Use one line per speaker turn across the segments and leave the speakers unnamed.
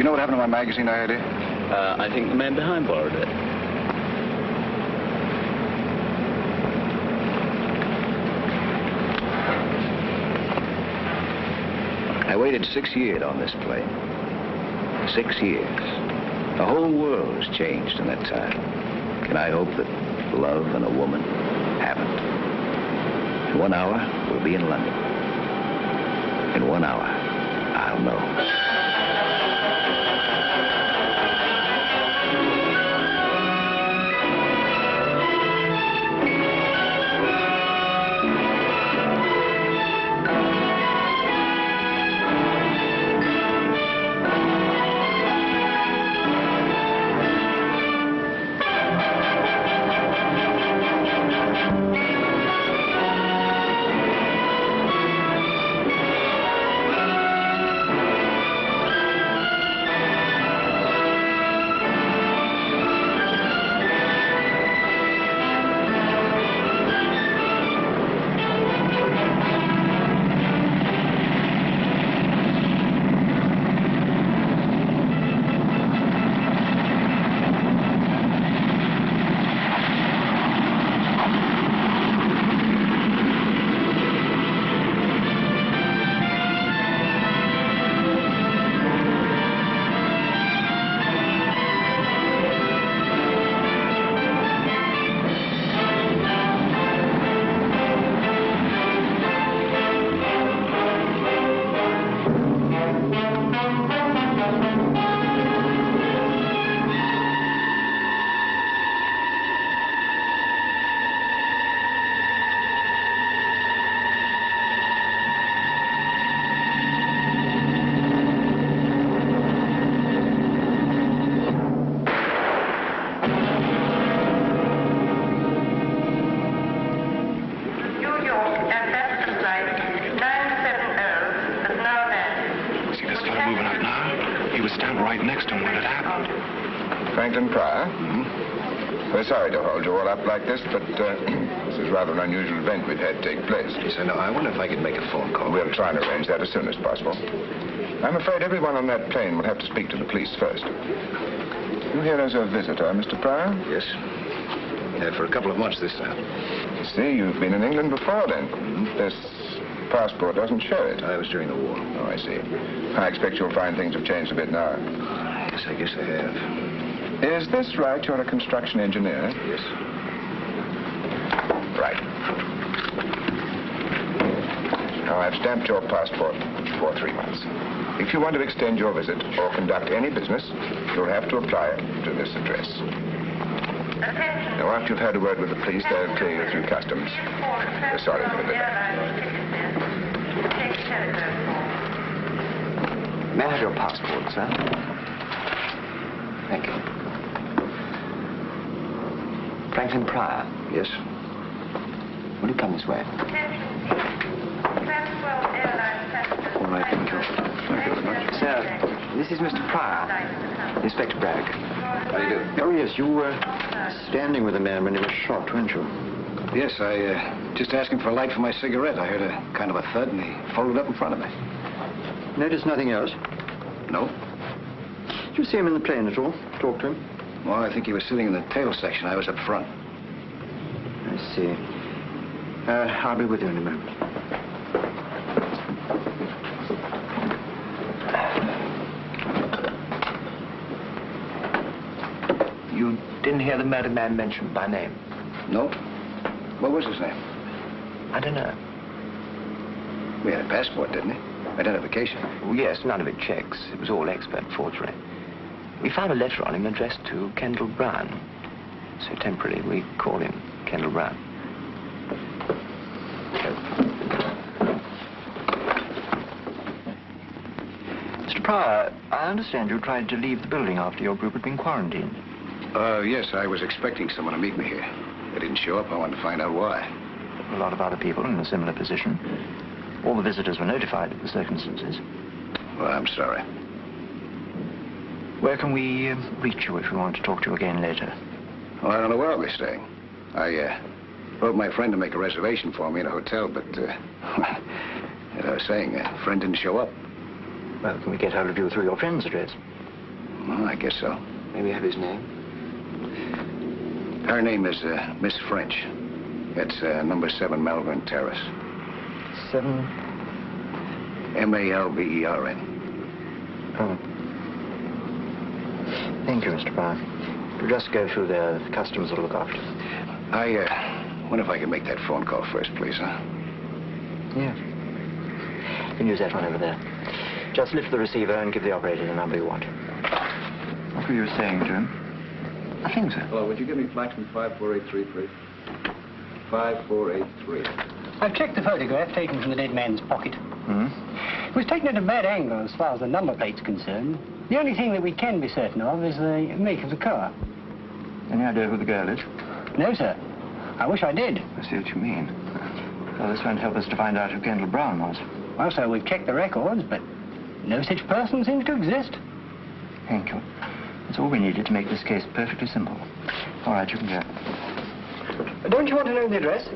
know what happened to my magazine I had here?
I think the man behind borrowed it.
I waited 6 years on this plane. 6 years. The whole world has changed in that time. Can I hope that love and a woman haven't? In 1 hour, we'll be in London. In 1 hour, I'll know.
Sorry to hold you all up like this, but this is rather an unusual event we've had take place.
Yes, I know. I wonder if I could make a phone call.
We'll try and arrange that as soon as possible. I'm afraid everyone on that plane will have to speak to the police first. You here as a visitor, Mr. Pryor?
Yes. For a couple of months this time.
See, you've been in England before then. This passport doesn't show it.
I was during the war.
Oh, I see. I expect you'll find things have changed a bit now.
Yes, I guess they have.
Is this right? You're a construction engineer?
Yes.
Right. Now, I've stamped your passport for 3 months. If you want to extend your visit or conduct any business, you'll have to apply to this address. Now, after you've had a word with the police, they'll clear you through customs. We're sorry for the delay.
May I have your passport, sir? Thank you. Franklin Pryor? Yes. Will you come this way? All right, thank you. Thank you very much. Sir, this is Mr. Pryor, Inspector Bragg. How do you do?
Oh, yes, you were standing with a man when he was shot, weren't you?
Yes, I just asked him for a light for my cigarette. I heard a kind of a thud, and he folded up in front of me.
Notice nothing else?
No.
Did you see him in the plane at all? Talk to him?
Well, I think he was sitting in the tail section. I was up front.
I see. I'll be with you in a moment.
You didn't hear the murdered man mentioned by name? No. What was his name? I don't know. We had a passport, didn't he? Identification.
Well, yes, none of it checks. It was all expert forgery. We found a letter on him addressed to Kendall Brown. So temporarily, we call him Kendall Brown.
Mr. Pryor, I understand you tried to leave the building after your group had been quarantined.
Yes, I was expecting someone to meet me here. They didn't show up. I wanted to find out why.
A lot of other people in a similar position. All the visitors were notified of the circumstances.
Well, I'm sorry.
Where can we reach you if we want to talk to you again later?
Well, I don't know where I'll be staying. I wrote my friend to make a reservation for me in a hotel, but, as I was saying, a friend didn't show up.
Well, can we get hold of you through your friend's address?
Well, I guess so.
May we have his name?
Her name is Miss French. It's number 7 Malvern Terrace.
7?
Malvern.
Oh. Thank you, Mr. Brown. We'll just go through there. The customers will look after.
I wonder if I can make that phone call first, please, huh?
Yes. You can use that one over there. Just lift the receiver and give the operator the number you want. What were you saying to him? Nothing, sir.
Hello, would you give me Flaxman 5483, please? 5483.
I've checked the photograph taken from the dead man's pocket.
Hmm?
It was taken at a bad angle as far as the number plate's concerned. The only thing that we can be certain of is the make of the car.
Any idea who the girl is?
No, sir. I wish I did.
I see what you mean. Well, this won't help us to find out who Kendall Brown was.
Well, sir, we've checked the records, but no such person seems to exist.
Thank you. That's all we needed to make this case perfectly simple. All right, you can go.
Don't you want to know the address?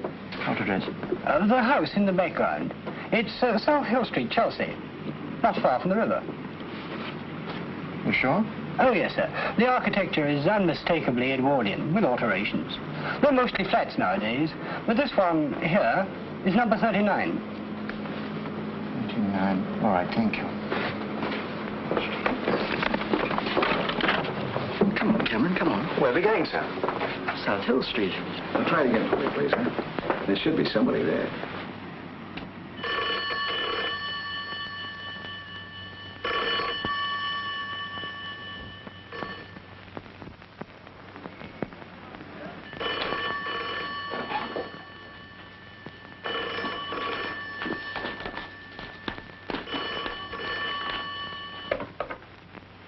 What address?
The house in the background. It's South Hill Street, Chelsea. Not far from the river.
You sure?
Oh, yes, sir. The architecture is unmistakably Edwardian, with alterations. They're mostly flats nowadays, but this one here is number 39.
39. All right, thank you. Come on, Cameron, come on.
Where are we going, sir?
South Hill Street.
Well, try it again for me, please, huh? There should be somebody there.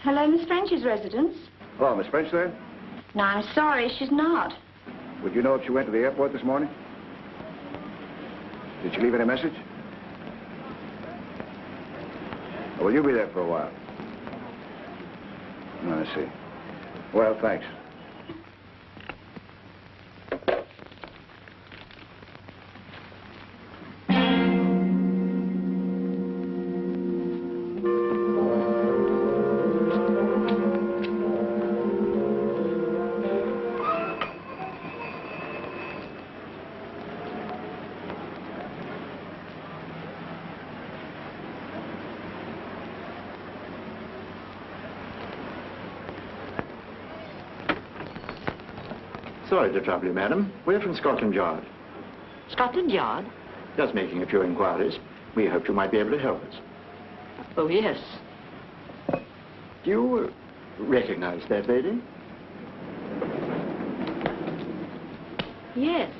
Hello, Miss French's residence.
Hello, Miss French there?
No, I'm sorry, she's not.
Would you know if she went to the airport this morning? Did she leave any message? Or will you be there for a while? Oh, I see. Well, thanks.
Sorry to trouble you, madam. We're from Scotland Yard.
Scotland Yard?
Just making a few inquiries. We hoped you might be able to help us.
Oh, yes.
Do you recognize that lady?
Yes.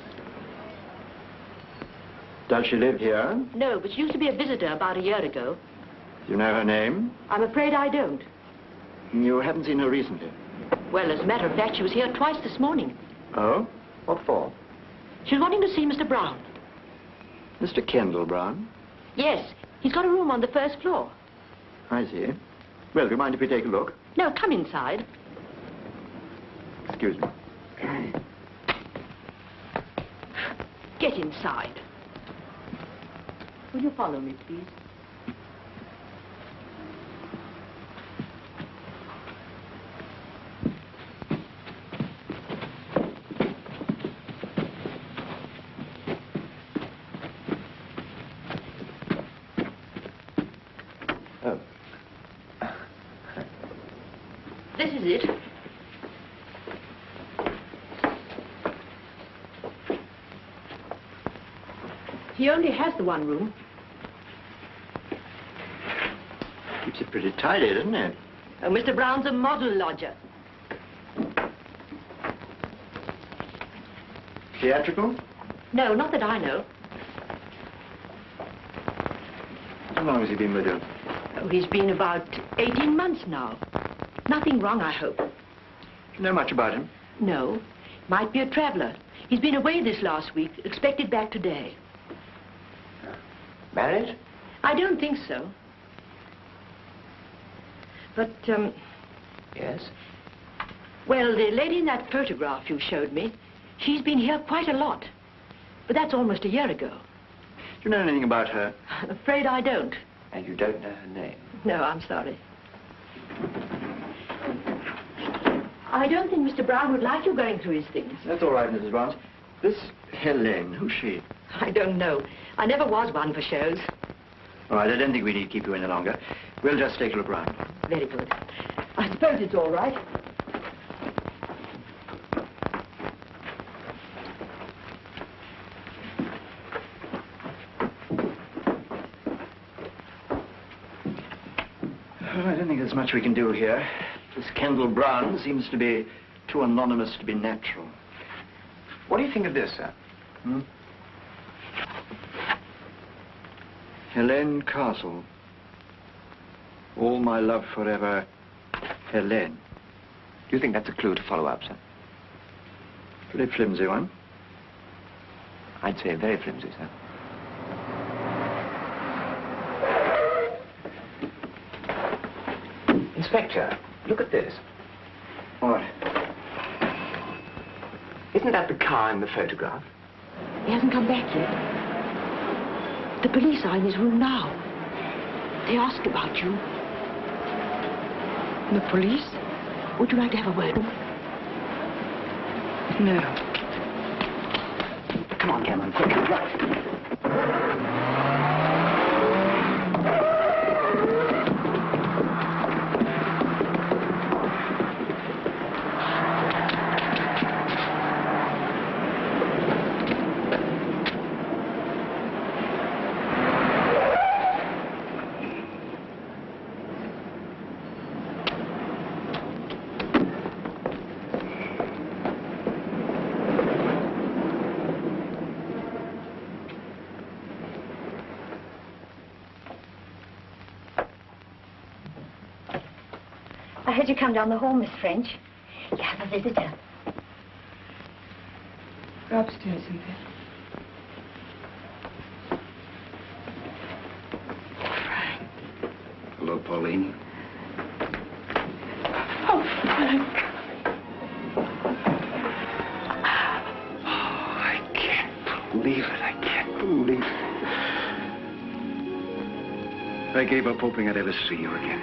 Does she live here?
No, but she used to be a visitor about a year ago.
Do you know her name?
I'm afraid I don't.
You haven't seen her recently?
Well, as a matter of fact, she was here twice this morning.
Oh? What for?
She was wanting to see Mr. Brown.
Mr. Kendall Brown?
Yes, he's got a room on the first floor.
I see. Well, do you mind if we take a look?
No, come inside.
Excuse me.
Get inside. Will you follow me, please?
Oh.
This is it. He only has the one room.
Keeps it pretty tidy, doesn't it?
Oh, Mr. Brown's a model lodger.
Theatrical?
No, not that I know.
How long has he been with you?
Oh, he's been about 18 months now. Nothing wrong, I hope.
Do you know much about him?
No. Might be a traveler. He's been away this last week, expected back today.
Married?
I don't think so. But,
Yes.
well, the lady in that photograph you showed me, she's been here quite a lot. But that's almost a year ago.
Do you know anything about her?
I'm afraid I don't.
And you don't know her name?
No, I'm sorry. I don't think Mr. Brown would like you going through his things.
That's all right, Mrs. Barnes. This Helene, who's she?
I don't know. I never was one for shows.
All right, I don't think we need to keep you any longer. We'll just take a look round.
Very good. I suppose it's all right.
Well, I don't think there's much we can do here. This Kendall Brown seems to be too anonymous to be natural.
What do you think of this, sir?
Helene Castle. All my love forever, Helene.
Do you think that's a clue to follow up, sir?
Pretty flimsy one.
I'd say very flimsy, sir. Inspector, look at this.
What?
Isn't that the car in the photograph?
He hasn't come back yet. The police are in his room now. They ask about you. The police? Would you like to have a word?
No.
Come on, Cameron, quick, right.
I heard you come down the hall, Miss French. You have a visitor.
Go upstairs, Cynthia. Frank.
Hello, Pauline.
Oh, Frank.
Oh, I can't believe it. I can't believe it. I gave up hoping I'd ever see you again.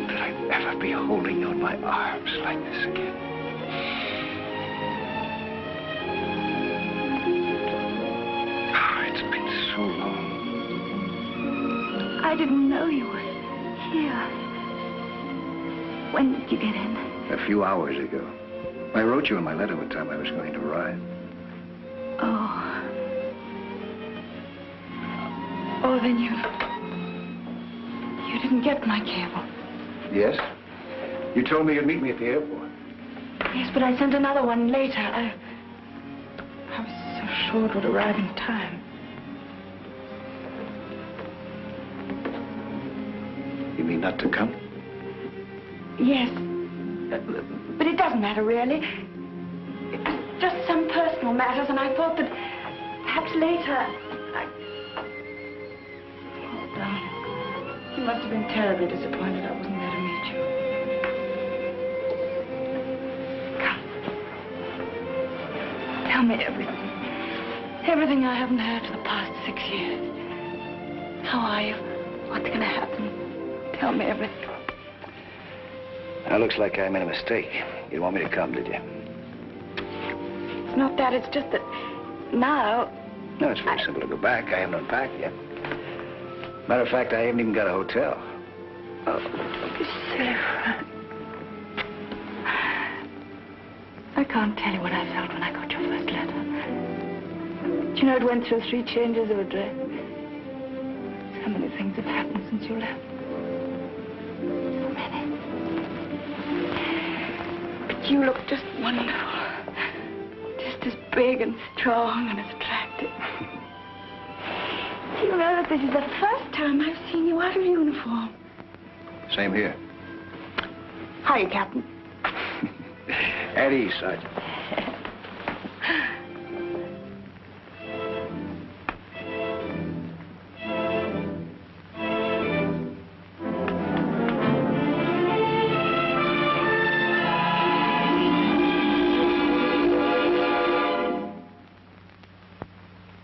That I'd ever be holding you in my arms like this again. Oh, it's been so long.
I didn't know you were here. When did you get in?
A few hours ago. I wrote you in my letter what time I was going to arrive.
Oh. Oh, then you didn't get my cable.
Yes? You told me you'd meet me at the airport.
Yes, but I sent another one later. I was so sure it would arrive in time.
You mean not to come?
Yes. But it doesn't matter, really. It was just some personal matters, and I thought that perhaps later Oh, darling. You must have been terribly disappointed I wasn't there to meet you. Come. Tell me everything. Everything I haven't heard for the past 6 years. How are you? What's going to happen? Tell me everything.
Now, looks like I made a mistake. You didn't want me to come, did you?
It's not that. It's just that now...
No, it's very simple to go back. I haven't unpacked yet. Matter of fact, I haven't even got a hotel.
Oh, don't be silly, Frank. I can't tell you what I felt when I got your first letter. Do you know, it went through 3 changes of address. So many things have happened since you left. So many. But you look just wonderful. Just as big and strong and as attractive. Do you know that this is the first time I've seen you out of uniform?
Same here.
Hiya, Captain.
At ease, Sergeant.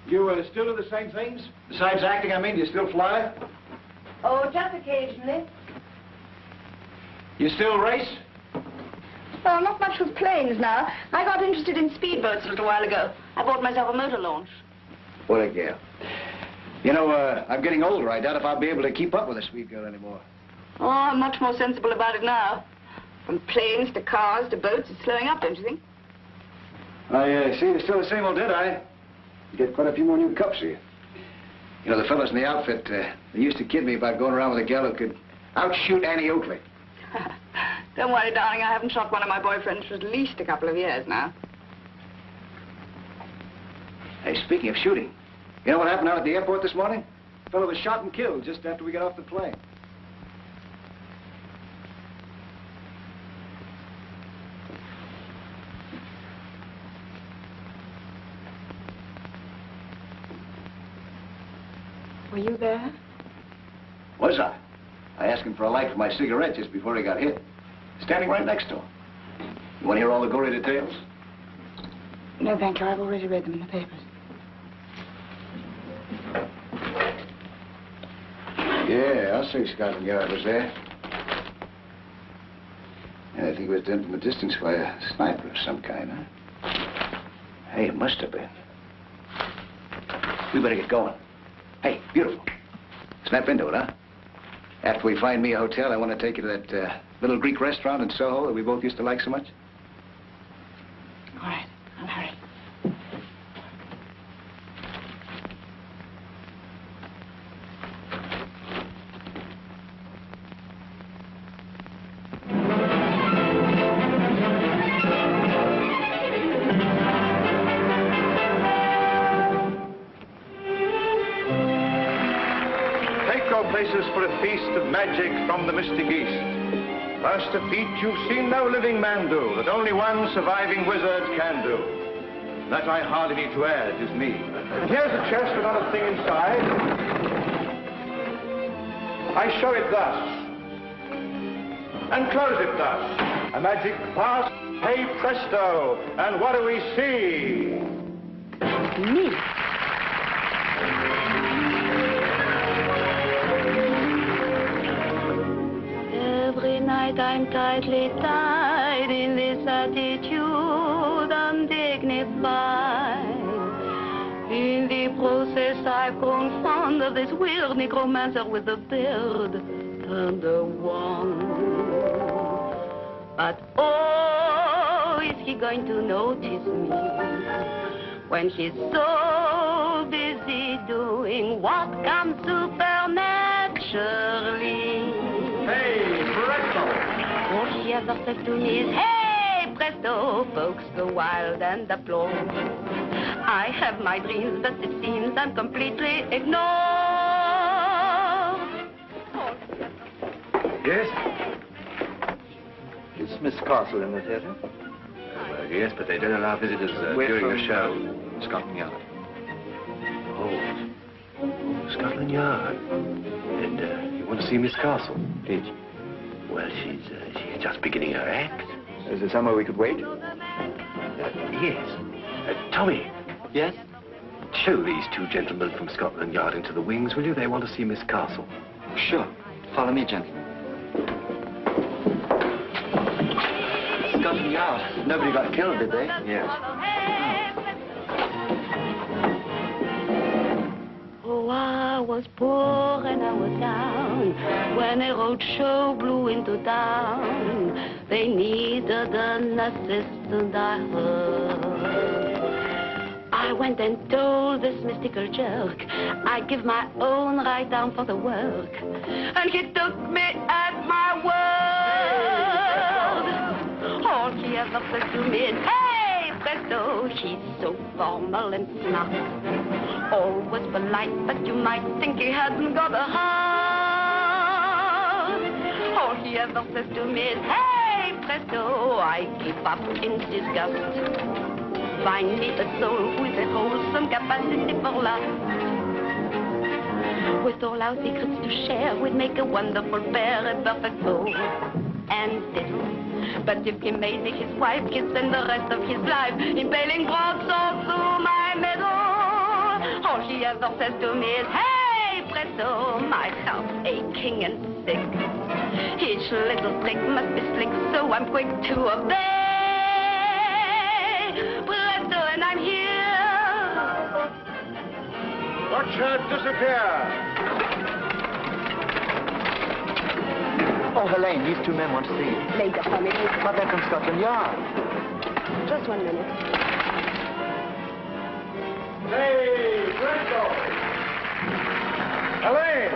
You still do the same things? Besides acting, I mean, you still fly?
Oh, just occasionally.
You still race?
Well, not much with planes now. I got interested in speedboats a little while ago. I bought myself a motor launch.
What a gal. You know, I'm getting older. I doubt if I'll be able to keep up with a sweet girl anymore.
Oh, I'm much more sensible about it now. From planes to cars to boats, it's slowing up, don't you think?
I see. You're still the same old Deadeye. You get quite a few more new cups here. You know, the fellows in the outfit, they used to kid me about going around with a gal who could outshoot Annie Oakley.
Don't worry, darling. I haven't shot one of my boyfriends for at least a couple of years now.
Hey, speaking of shooting, you know what happened out at the airport this morning? A fellow was shot and killed just after we got off the plane.
Were you there?
Was I? I asked him for a light for my cigarette just before he got hit. Standing right next to him. You want to hear all the gory details?
No, thank you. I've already read them in the papers.
Yeah, I'll say Scotland Yard was there. And I think it was done from a distance by a sniper of some kind, huh? Hey, it must have been. We better get going. Hey, beautiful. Snap into it, huh? After we find me a hotel, I want to take you to that little Greek restaurant in Soho that we both used to like so much.
All right, I'll hurry.
Places for a feast of magic from the mystic East. First a feat you've seen no living man do, that only one surviving wizard can do. That I hardly need to add is me. And here's a chest with not a thing inside. I show it thus, and close it thus. A magic pass, hey presto, and what do we see?
Me. Every night I'm tightly tied in this attitude, undignified. In the process I've grown fond of this weird necromancer with a beard and a wand. But oh, is he going to notice me when she's so busy doing what comes supernaturally?
Hey, presto!
All she ever says to me is, hey, presto! Folks go wild and applaud. I have my dreams, but it seems I'm completely ignored.
Yes?
Is Miss Castle in the theatre?
Well, yes, but they don't allow visitors during the show. Scotland Yard. Oh, Scotland Yard. And you want to see Miss Castle?
Please.
Well, she's just beginning her act.
Is there somewhere we could wait?
Yes. Tommy.
Yes?
Show these two gentlemen from Scotland Yard into the wings, will you? They want to see Miss Castle.
Sure. Follow me, gentlemen. Scotland Yard. Nobody got killed, did they?
Yes.
Oh, I was poor and I was down when a road show blew into town. They needed an assistant, I heard. I went and told this mystical jerk I'd give my own right arm for the work. And he took me at my word. All he ever said to me is, hey, presto, she's so formal and smart. Always polite, but you might think he hadn't got a heart. All he ever says to me is, hey, presto, I give up in disgust. Find me a soul with a wholesome capacity for love. With all our secrets to share, we'd make a wonderful pair, a perfect bow and fiddle. But if he made me his wife, he'd spend the rest of his life impaling broadswords through my middle. All she ever says to me is, hey, presto, my heart's aching and sick. Each little trick must be slick, so I'm quick to obey. Presto, and I'm here.
Watch her disappear.
Oh, Helene, these two men want to see you.
Later, for me.
But they're from Scotland Yard.
Just 1 minute.
Hey, Presto! Helene!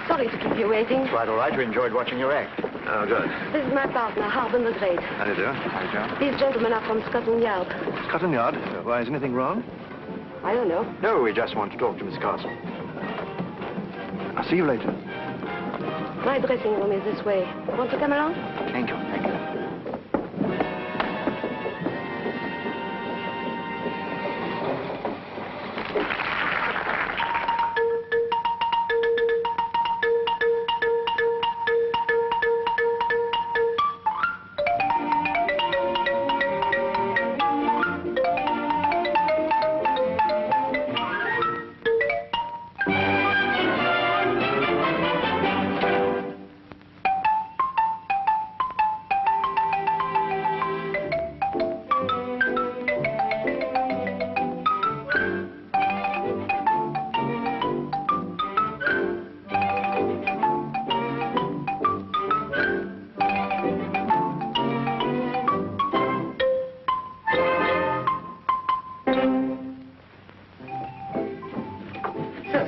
Sorry to keep you waiting.
Quite all right. You enjoyed watching your act.
Oh, good.
This is my partner, Harbin the Great.
How do you do? How do you do?
These gentlemen are from Scotland Yard.
Scotland Yard? Why, is anything wrong?
I don't know.
No, we just want to talk to Miss Carson. I'll see you later.
My dressing room is this way. Want to come along?
Thank you. Thank you.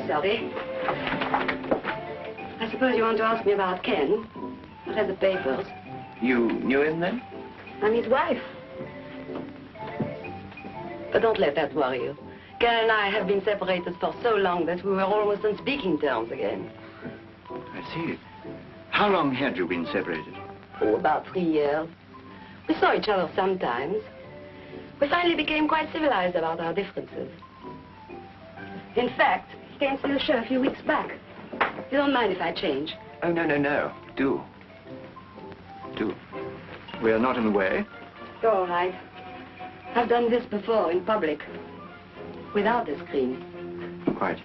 Sorry. I suppose you want to ask me about Ken. I read the papers.
You knew him then?
I'm his wife. But don't let that worry you. Ken and I have been separated for so long that we were almost on speaking terms again.
I see. How long had you been separated?
Oh, about 3 years. We saw each other sometimes. We finally became quite civilized about our differences. In fact, he came to the show a few weeks back. You don't mind if I change?
Oh, no, no, no. Do. Do. We are not in the way.
You're all right. I've done this before in public. Without a screen.
Quite.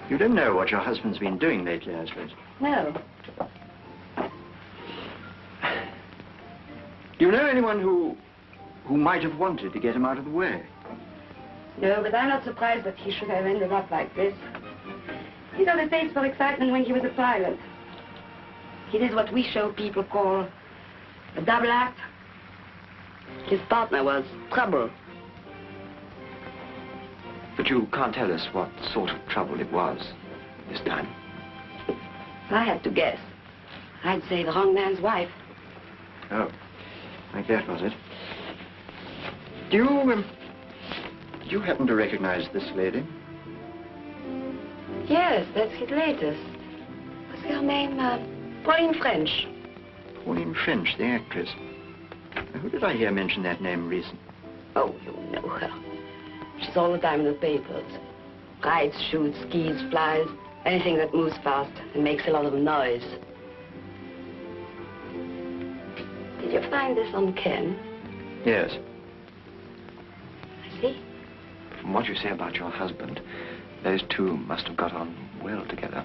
You don't know what your husband's been doing lately, I suppose.
No.
Do you know anyone who might have wanted to get him out of the way?
No, but I'm not surprised that he should have ended up like this. He got a taste for excitement when he was a pilot. He did what we show people call a double act. His partner was trouble.
But you can't tell us what sort of trouble it was this time.
I had to guess. I'd say the wrong man's wife.
Oh, like that, was it? Do you happen to recognize this lady?
Yes, that's his latest. What's her name? Pauline French.
Pauline French, the actress. Who did I hear mention that name recently?
Oh, you know her. She's all the time in the papers. Rides, shoots, skis, flies, anything that moves fast and makes a lot of noise. Did you find this on Ken?
Yes.
I see.
From what you say about your husband, those two must have got on well together.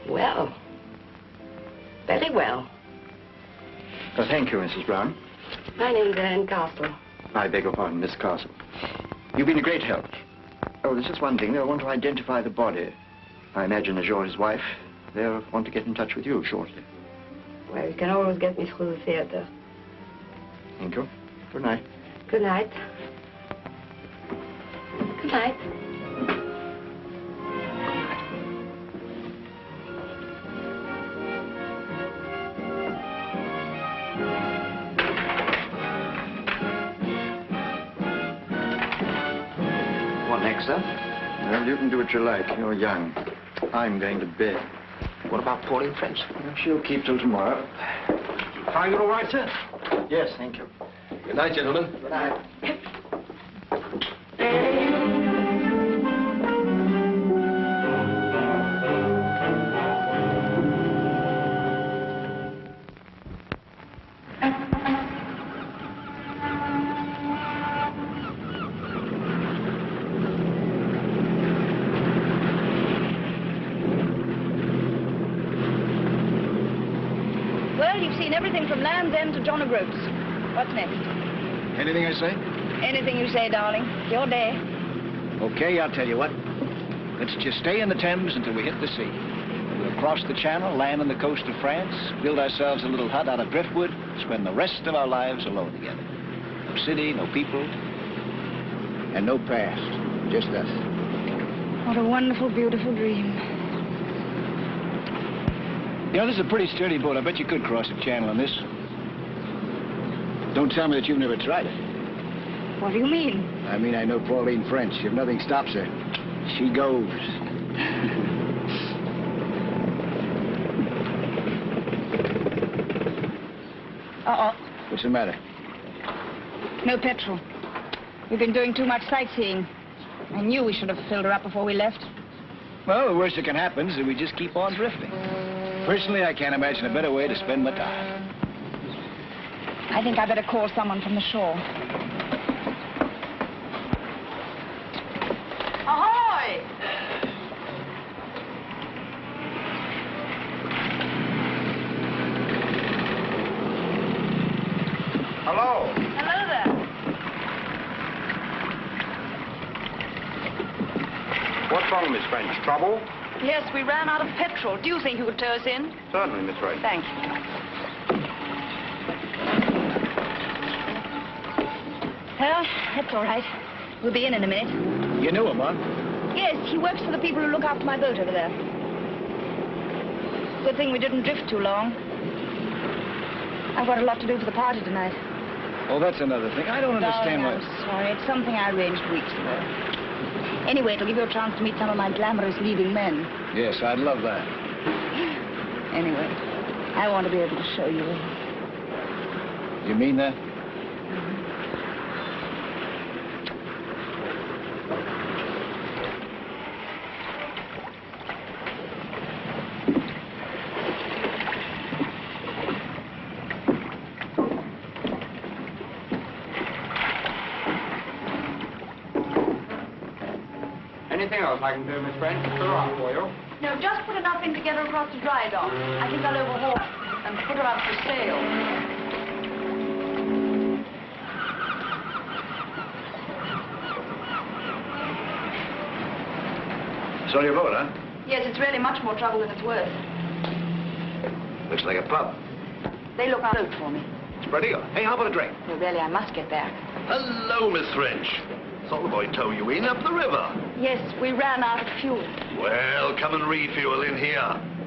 Well. Very well.
Well, thank you, Mrs. Brown.
My name's Anne Castle.
I beg your pardon, Miss Castle. You've been a great help. Oh, there's just one thing. They'll want to identify the body. I imagine as you're his wife, they'll want to get in touch with you shortly.
Well, you can always get me through the theater.
Thank you. Good night.
Good night. Good night.
What next, sir? Well, you can do what you like. You're young. I'm going to bed.
What about Pauline French?
Well, she'll keep till tomorrow.
Find it all right, sir?
Yes, thank you.
Good night, gentlemen.
Good night.
seen everything from Land's End to John O'Groats. What's next?
Anything I say?
Anything you say, darling. It's your day.
Okay, I'll tell you what. Let's just stay in the Thames until we hit the sea. We'll cross the Channel, land on the coast of France, build ourselves a little hut out of driftwood, spend the rest of our lives alone together. No city, no people, and no past. Just us.
What a wonderful, beautiful dream.
You know, this is a pretty sturdy boat. I bet you could cross the Channel on this. Don't tell me that you've never tried it.
What do you mean?
I mean, I know Pauline French. If nothing stops her, she goes.
Uh-oh.
What's the matter?
No petrol. We've been doing too much sightseeing. I knew we should have filled her up before we left.
Well, the worst that can happen is that we just keep on drifting. Personally, I can't imagine a better way to spend my time.
I think I better call someone from the shore. Ahoy!
Hello.
Hello there.
What's wrong, Miss French? Trouble?
Yes, we ran out of petrol. Do you think you could tow us in?
Certainly, Miss French.
Thanks. Well, that's all right. We'll be in a minute.
You knew him, huh?
Yes, he works for the people who look after my boat over there. Good thing we didn't drift too long. I've got a lot to do for the party tonight.
Oh, that's another thing. I don't understand
Darling, I'm sorry. It's something I arranged weeks ago. Anyway, it'll give you a chance to meet some of my glamorous leading men.
Yes, I'd love that.
Anyway, I want to be able to show you.
You mean that?
Anything else I can do, Miss French? Put her up for you.
No, just put enough in to get her across the dry dock. I think I'll overhaul her and put her up for sale.
It's on your boat, huh?
Yes, it's really much more trouble than it's worth.
Looks like a pub.
They look out for me.
Spread eagle. Hey, how about a drink?
Well, really, I must get back.
Hello, Miss French. Saw the boy tow you in up the river.
Yes, we ran out of fuel.
Well, come and refuel in here.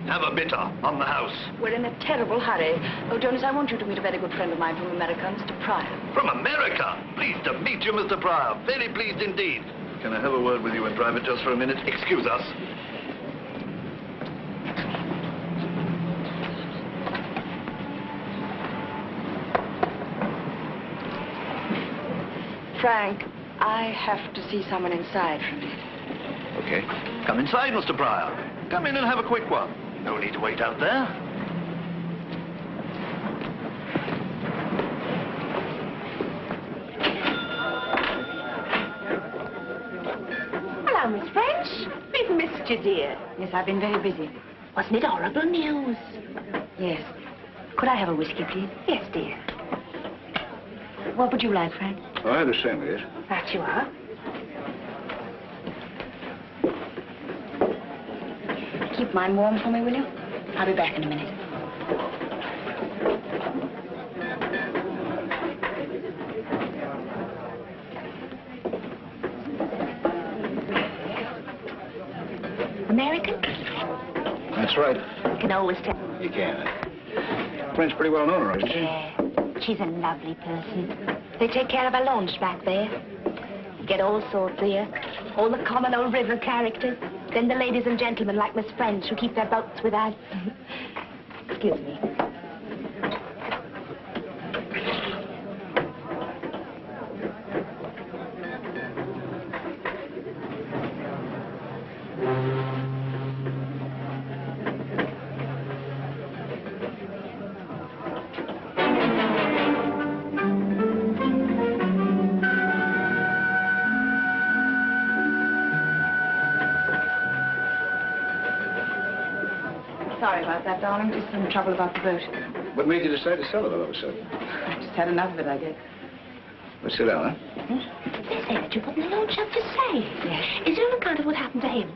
Have a bitter on the house.
We're in a terrible hurry. Oh, Jonas, I want you to meet a very good friend of mine from America, Mr. Pryor.
From America? Pleased to meet you, Mr. Pryor. Very pleased indeed. Can I have a word with you in private just for a minute? Excuse us.
Frank, I have to see someone inside for a minute.
Okay. Come inside, Mr. Pryor. Come in and have a quick one. No need to wait out there.
Hello, Miss French. We've missed you, dear.
Yes, I've been very busy.
Wasn't it horrible news?
Yes. Could I have a whiskey, please?
Yes, dear.
What would you like, Frank?
Oh, I understand, yes.
That you are.
Keep mine warm for me, will you? I'll be back in a minute.
American?
That's right.
You can always tell.
You can. French pretty well known around, isn't she?
Yeah. She's a lovely person. They take care of our launch back there. You get all sorts here. All the common old river characters. Then the ladies and gentlemen like Miss French who keep their boats with us. Excuse me.
Sorry about that, darling. Just some trouble about the boat.
What made you decide to sell it all of a sudden?
I just had enough of it, I guess.
Well, sit down, huh?
They say that you put the launch up for sale.
Yes.
Is it on account of what happened to him?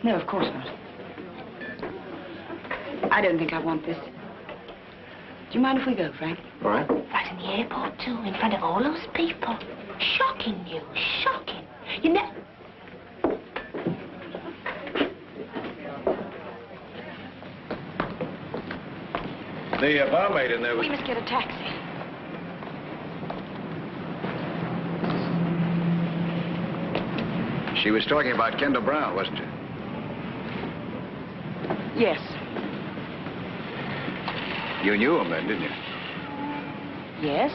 No, of course not. I don't think I want this. Do you mind if we go, Frank?
All right.
Right in the airport, too, in front of all those people. Shocking news, shocking. You never...
The barmaid in there was...
We must get a taxi.
She was talking about Kendall Brown, wasn't she?
Yes.
You knew him then, didn't you?
Yes?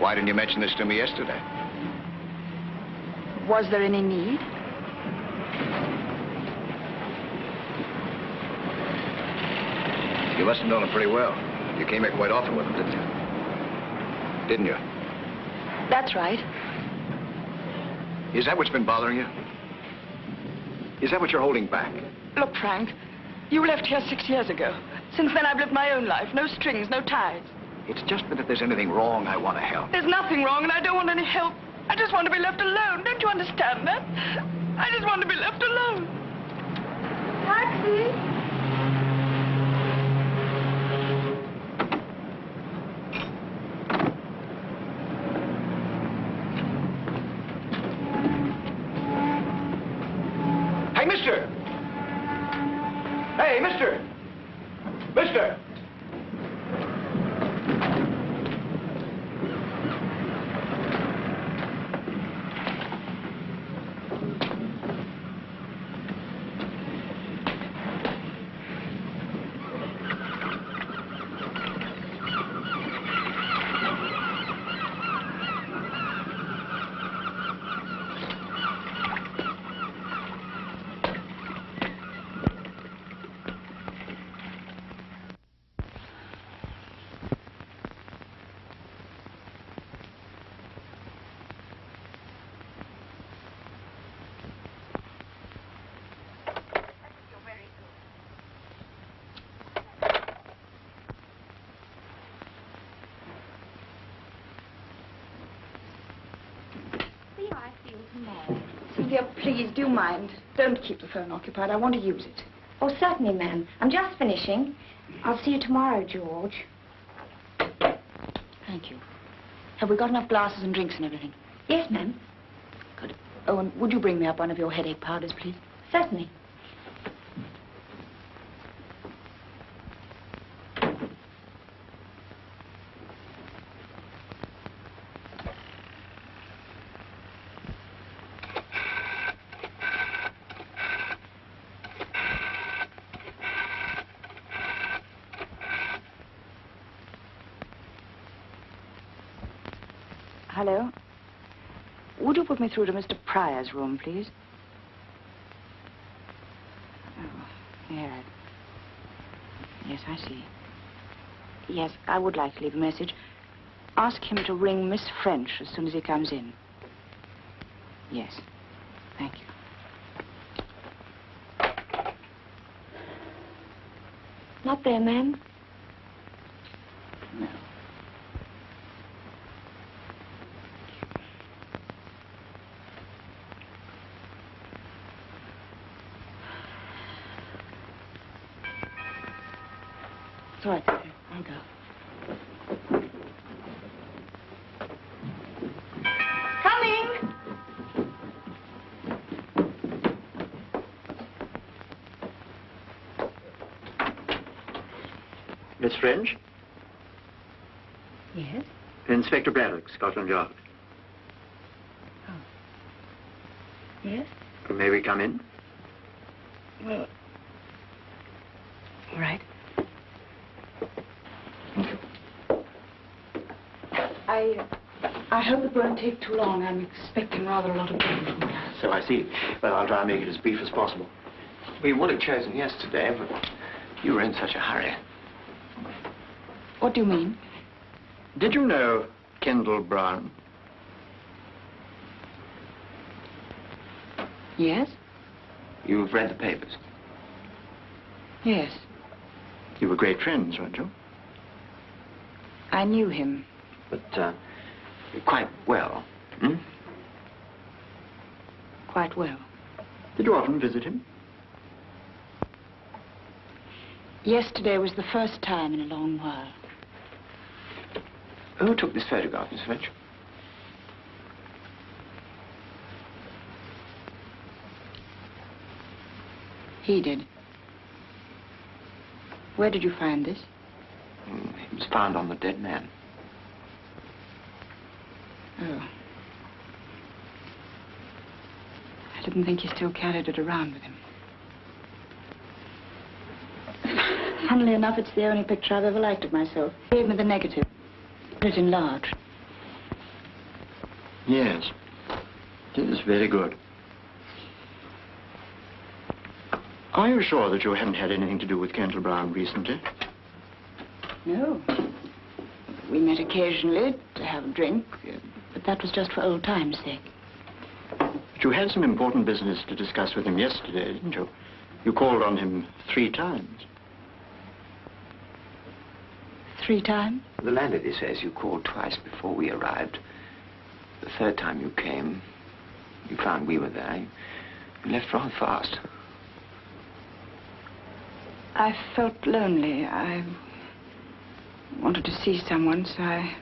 Why didn't you mention this to me yesterday?
Was there any need?
You must have known him pretty well. You came here quite often with him, didn't you? Didn't you?
That's right.
Is that what's been bothering you? Is that what you're holding back?
Look, Frank, you left here 6 years ago. Since then, I've lived my own life. No strings, no ties.
It's just that if there's anything wrong, I want to help.
There's nothing wrong, and I don't want any help. I just want to be left alone. Don't you understand that? I just want to be left alone. Taxi!
Hey, mister! Hey, mister! Mister! Cynthia, please, do mind. Don't keep the phone occupied. I want to use it.
Oh, certainly, ma'am. I'm just finishing. I'll see you tomorrow, George.
Thank you. Have we got enough glasses and drinks and everything?
Yes, ma'am.
Good. Oh, and would you bring me up one of your headache powders, please?
Certainly.
Hello? Would you put me through to Mr. Pryor's room, please? Oh, yeah. Yes, I see. Yes, I would like to leave a message. Ask him to ring Miss French as soon as he comes in. Yes. Thank you.
Not there, ma'am.
No. It's all right, Cynthia. I'll go.
Coming!
Miss French?
Yes?
Inspector Braddock, Scotland Yard.
Oh. Yes?
May we come in?
Well, all right. I hope it won't take too long. I'm expecting rather a lot of people from here.
So I see. Well, I'll try and make it as brief as possible.
We would have chosen yesterday, but you were in such a hurry.
What do you mean?
Did you know Kendall Brown?
Yes?
You've read the papers.
Yes.
You were great friends, weren't you?
I knew him.
But, quite well, hmm?
Quite well.
Did you often visit him?
Yesterday was the first time in a long while.
Who took this photograph, Miss French?
He did. Where did you find this?
It was found on the dead man.
Oh. I didn't think he still carried it around with him. Funnily enough, it's the only picture I've ever liked of myself. He gave me the negative. Put it in large.
Yes. It is very good. Are you sure that you haven't had anything to do with Kendall Brown recently?
No. We met occasionally to have a drink, but that was just for old times' sake.
But you had some important business to discuss with him yesterday, didn't you? You called on him 3 times.
3 times?
The landlady says you called twice before we arrived. The 3rd time you came, you found we were there. You left rather fast.
I felt lonely. I wanted to see someone, so I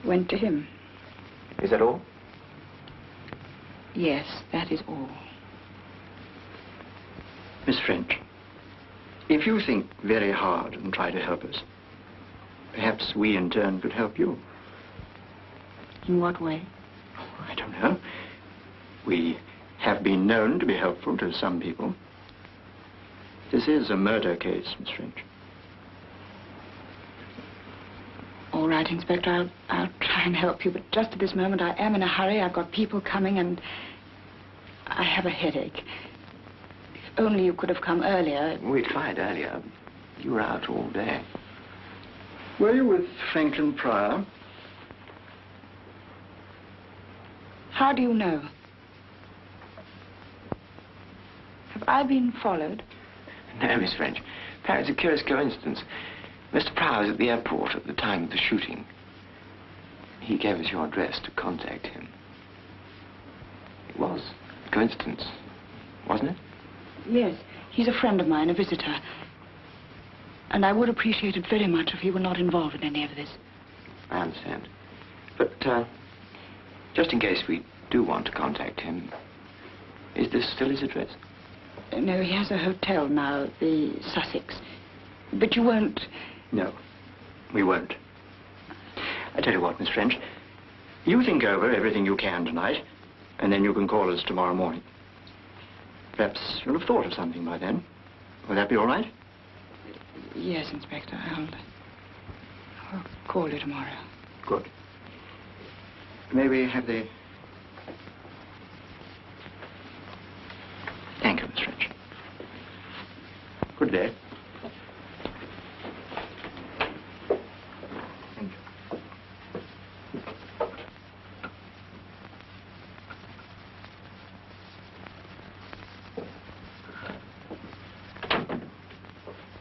went to him.
Is that all?
Yes, that is all.
Miss French, if you think very hard and try to help us, perhaps we in turn could help you.
In what way?
Oh, I don't know. We have been known to be helpful to some people. This is a murder case, Miss French.
All right, Inspector, I'll try and help you, but just at this moment I am in a hurry. I've got people coming and I have a headache. If only you could have come earlier.
We tried earlier. You were out all day.
Were you with Franklin Pryor?
How do you know? Have I been followed?
No, Miss French. In fact, it's a curious coincidence. Mr. Pryor was at the airport at the time of the shooting. He gave us your address to contact him. It was a coincidence, wasn't it?
Yes. He's a friend of mine, a visitor. And I would appreciate it very much if he were not involved in any of this.
I understand. But, just in case we do want to contact him, is this still his address?
No, he has a hotel now, the Sussex. But you won't...
No, we won't. I tell you what, Miss French, you think over everything you can tonight, and then you can call us tomorrow morning. Perhaps you'll have thought of something by then. Will that be all right?
Yes, Inspector. I'll call you tomorrow.
Good. May we have the... Thank you, Miss French. Good day. Thank you.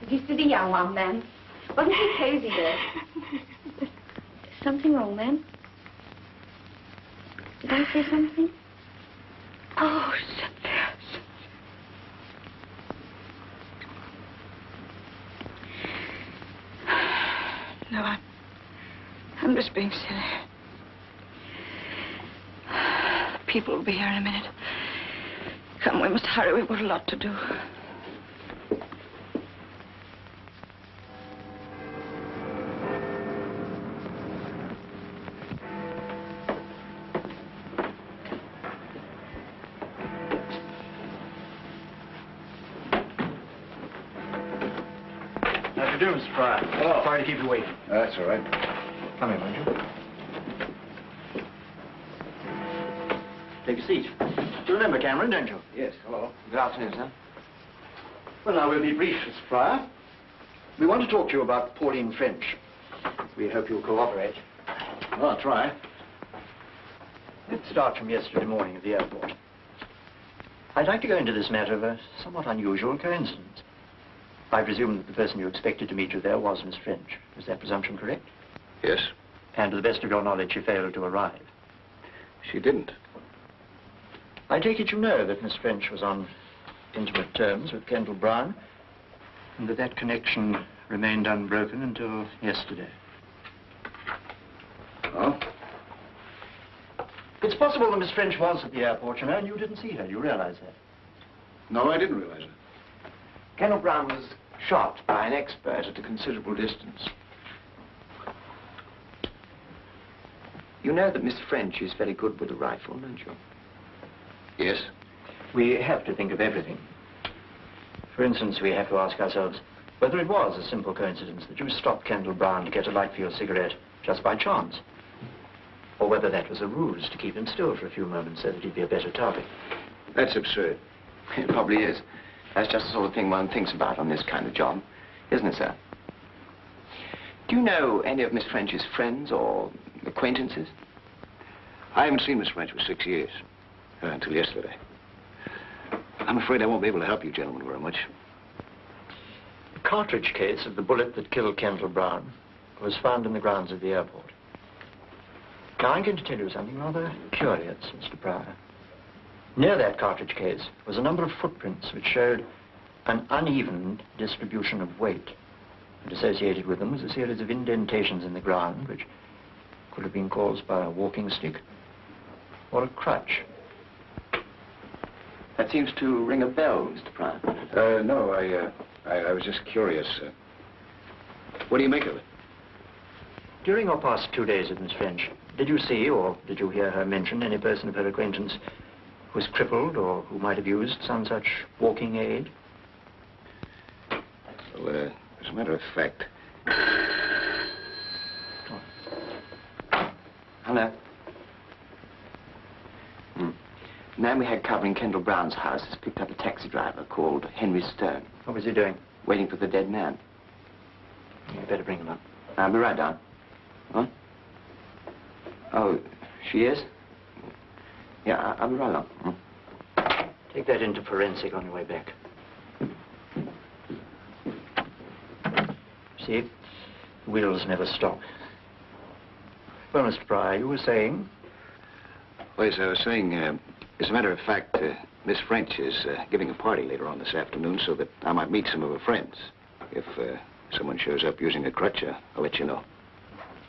Did you see the young one, then? Wasn't he cozy there? Something wrong, then? Did I say something? Oh, Cynthia.
No, I'm just being silly. People will be here in a minute. Come, we must hurry. We've got a lot to do.
How do you do, Mr. Pryor?
Oh.
Sorry to keep you waiting.
That's all right.
Come in, won't you? Take a seat.
You remember Cameron, don't you?
Yes, hello.
Good afternoon, sir.
Well, now, we'll be brief, Mr. Pryor. We want to talk to you about Pauline French. We hope you'll cooperate.
Well, I'll try.
Let's start from yesterday morning at the airport.
I'd like to go into this matter of a somewhat unusual coincidence. I presume that the person you expected to meet you there was Miss French. Is that presumption correct?
Yes.
And to the best of your knowledge, she failed to arrive.
She didn't.
I take it you know that Miss French was on intimate terms with Kendall Brown, and that that connection remained unbroken until yesterday.
Oh?
It's possible that Miss French was at the airport, you know, and you didn't see her. You realize that?
No, I didn't realize it.
Colonel Brown was shot by an expert at a considerable distance. You know that Miss French is very good with a rifle, don't you?
Yes.
We have to think of everything. For instance, we have to ask ourselves whether it was a simple coincidence that you stopped Kendall Brown to get a light for your cigarette just by chance, or whether that was a ruse to keep him still for a few moments so that he'd be a better target.
That's absurd.
It probably is. That's just the sort of thing one thinks about on this kind of job, isn't it, sir? Do you know any of Miss French's friends or acquaintances?
I haven't seen Miss French for 6 years, until yesterday. I'm afraid I won't be able to help you gentlemen very much.
The cartridge case of the bullet that killed Kendall Brown was found in the grounds of the airport. Now, I'm going to tell you something rather curious, Mr. Pryor. Near that cartridge case was a number of footprints which showed an uneven distribution of weight. And associated with them was a series of indentations in the ground which could have been caused by a walking stick or a crutch.
That seems to ring a bell, Mr. Pryor.
No, I was just curious. What do you make of it?
During your past 2 days with Miss French, did you see or did you hear her mention any person of her acquaintance who was crippled or who might have used some such walking aid?
Well, as a matter of fact...
Hello. The man we had covering Kendall Brown's house has picked up a taxi driver called Henry Stone.
What was he doing?
Waiting for the dead man.
You better bring him up.
I'll be right down. Huh? Oh, she is? Yeah, I'll be right along.
Take that into forensic on your way back. See, the wheels never stop. Well, Mr. Pryor, you were saying?
Well, as I was saying, as a matter of fact, Miss French is giving a party later on this afternoon so that I might meet some of her friends. If someone shows up using a crutch, I'll let you know.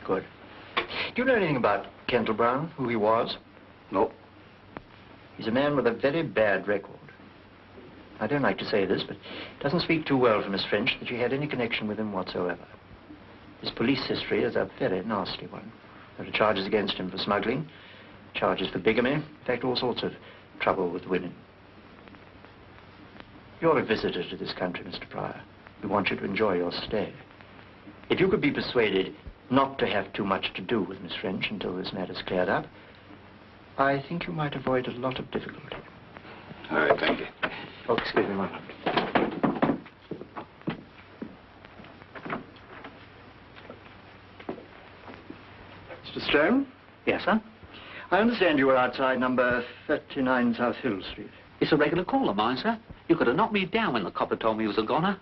Good. Do you know anything about Kendall Brown, who he was?
No.
He's a man with a very bad record. I don't like to say this, but it doesn't speak too well for Miss French that she had any connection with him whatsoever. His police history is a very nasty one. There are charges against him for smuggling, charges for bigamy, in fact, all sorts of trouble with women. You're a visitor to this country, Mr. Pryor. We want you to enjoy your stay. If you could be persuaded not to have too much to do with Miss French until this matter's cleared up, I think you might avoid a lot of difficulty.
All right, thank you.
Oh, excuse me one moment. Mr. Stone?
Yes, sir?
I understand you were outside number 39 South Hill Street.
It's a regular call of mine, sir. You could have knocked me down when the copper told me he was a goner.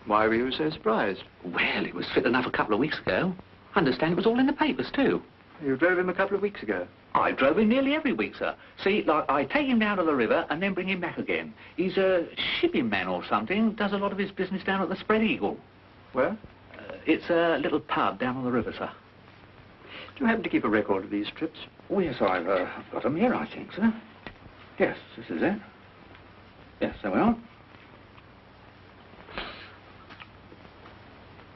Why were you so surprised?
Well, it was fit enough a couple of weeks ago. I understand it was all in the papers, too.
You drove him a couple of weeks ago.
I drove him nearly every week, sir. See, like, I take him down to the river and then bring him back again. He's a shipping man or something, does a lot of his business down at the Spread Eagle.
Where?
It's a little pub down on the river, sir.
Do you happen to keep a record of these trips?
Oh, yes, I've got them here, I think, sir. Yes, this is it. Yes, there we are.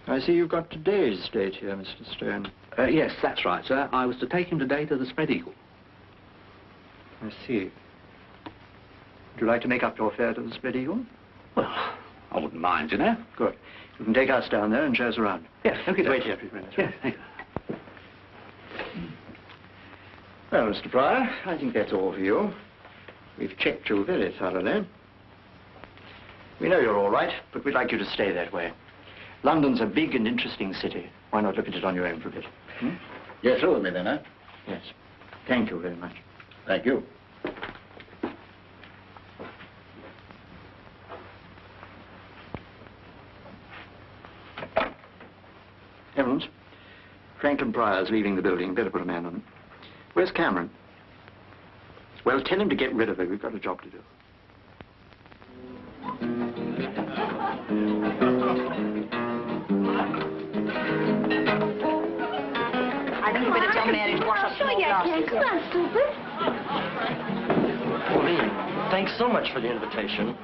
I see you've got today's date here, Mr. Stone.
Yes, that's right, sir. I was to take him today to the Spread Eagle.
I see. Would you like to make up your fare to the Spread Eagle?
Well, I wouldn't mind, you know.
Good. You can take us down there and show us around.
Yes, okay.
Wait here, please.
Yes, thank you.
Well, Mr. Pryor, I think that's all for you. We've checked you very thoroughly. We know you're all right, but we'd like you to stay that way. London's a big and interesting city. Why not look at it on your own for a bit?
You're through with me then, huh?
Yes. Thank you very much.
Thank you.
Franklin Pryor's leaving the building. Better put a man on him. Where's Cameron? Well, tell him to get rid of her. We've got a job to do.
I think you better tell Mary to wash up some more glasses.
Come on, stupid.
Pauline, thanks so much for the invitation.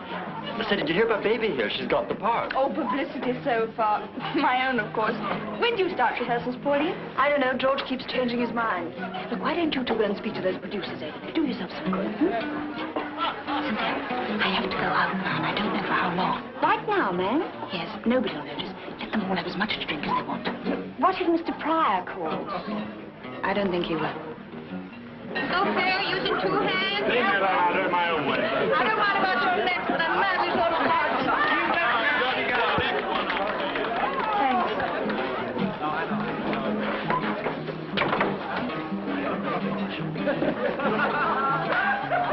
I said, did you hear about Baby here? She's got the part.
Oh, publicity so far. My own, of course. When do you start rehearsals, Pauline?
I don't know. George keeps changing his mind. Look, why don't you two go and speak to those producers over there? Do yourself some good. Cynthia, I have to go out now, and I don't know for how long. Right now, ma'am? Yes, nobody will notice. Let them all have as much to drink as they want. What if Mr. Pryor calls?
I don't think he will.
So fair, using two hands.
Leave me alone, I'll do it my own way.
I don't mind about your neck, but I'm madly sort of hard.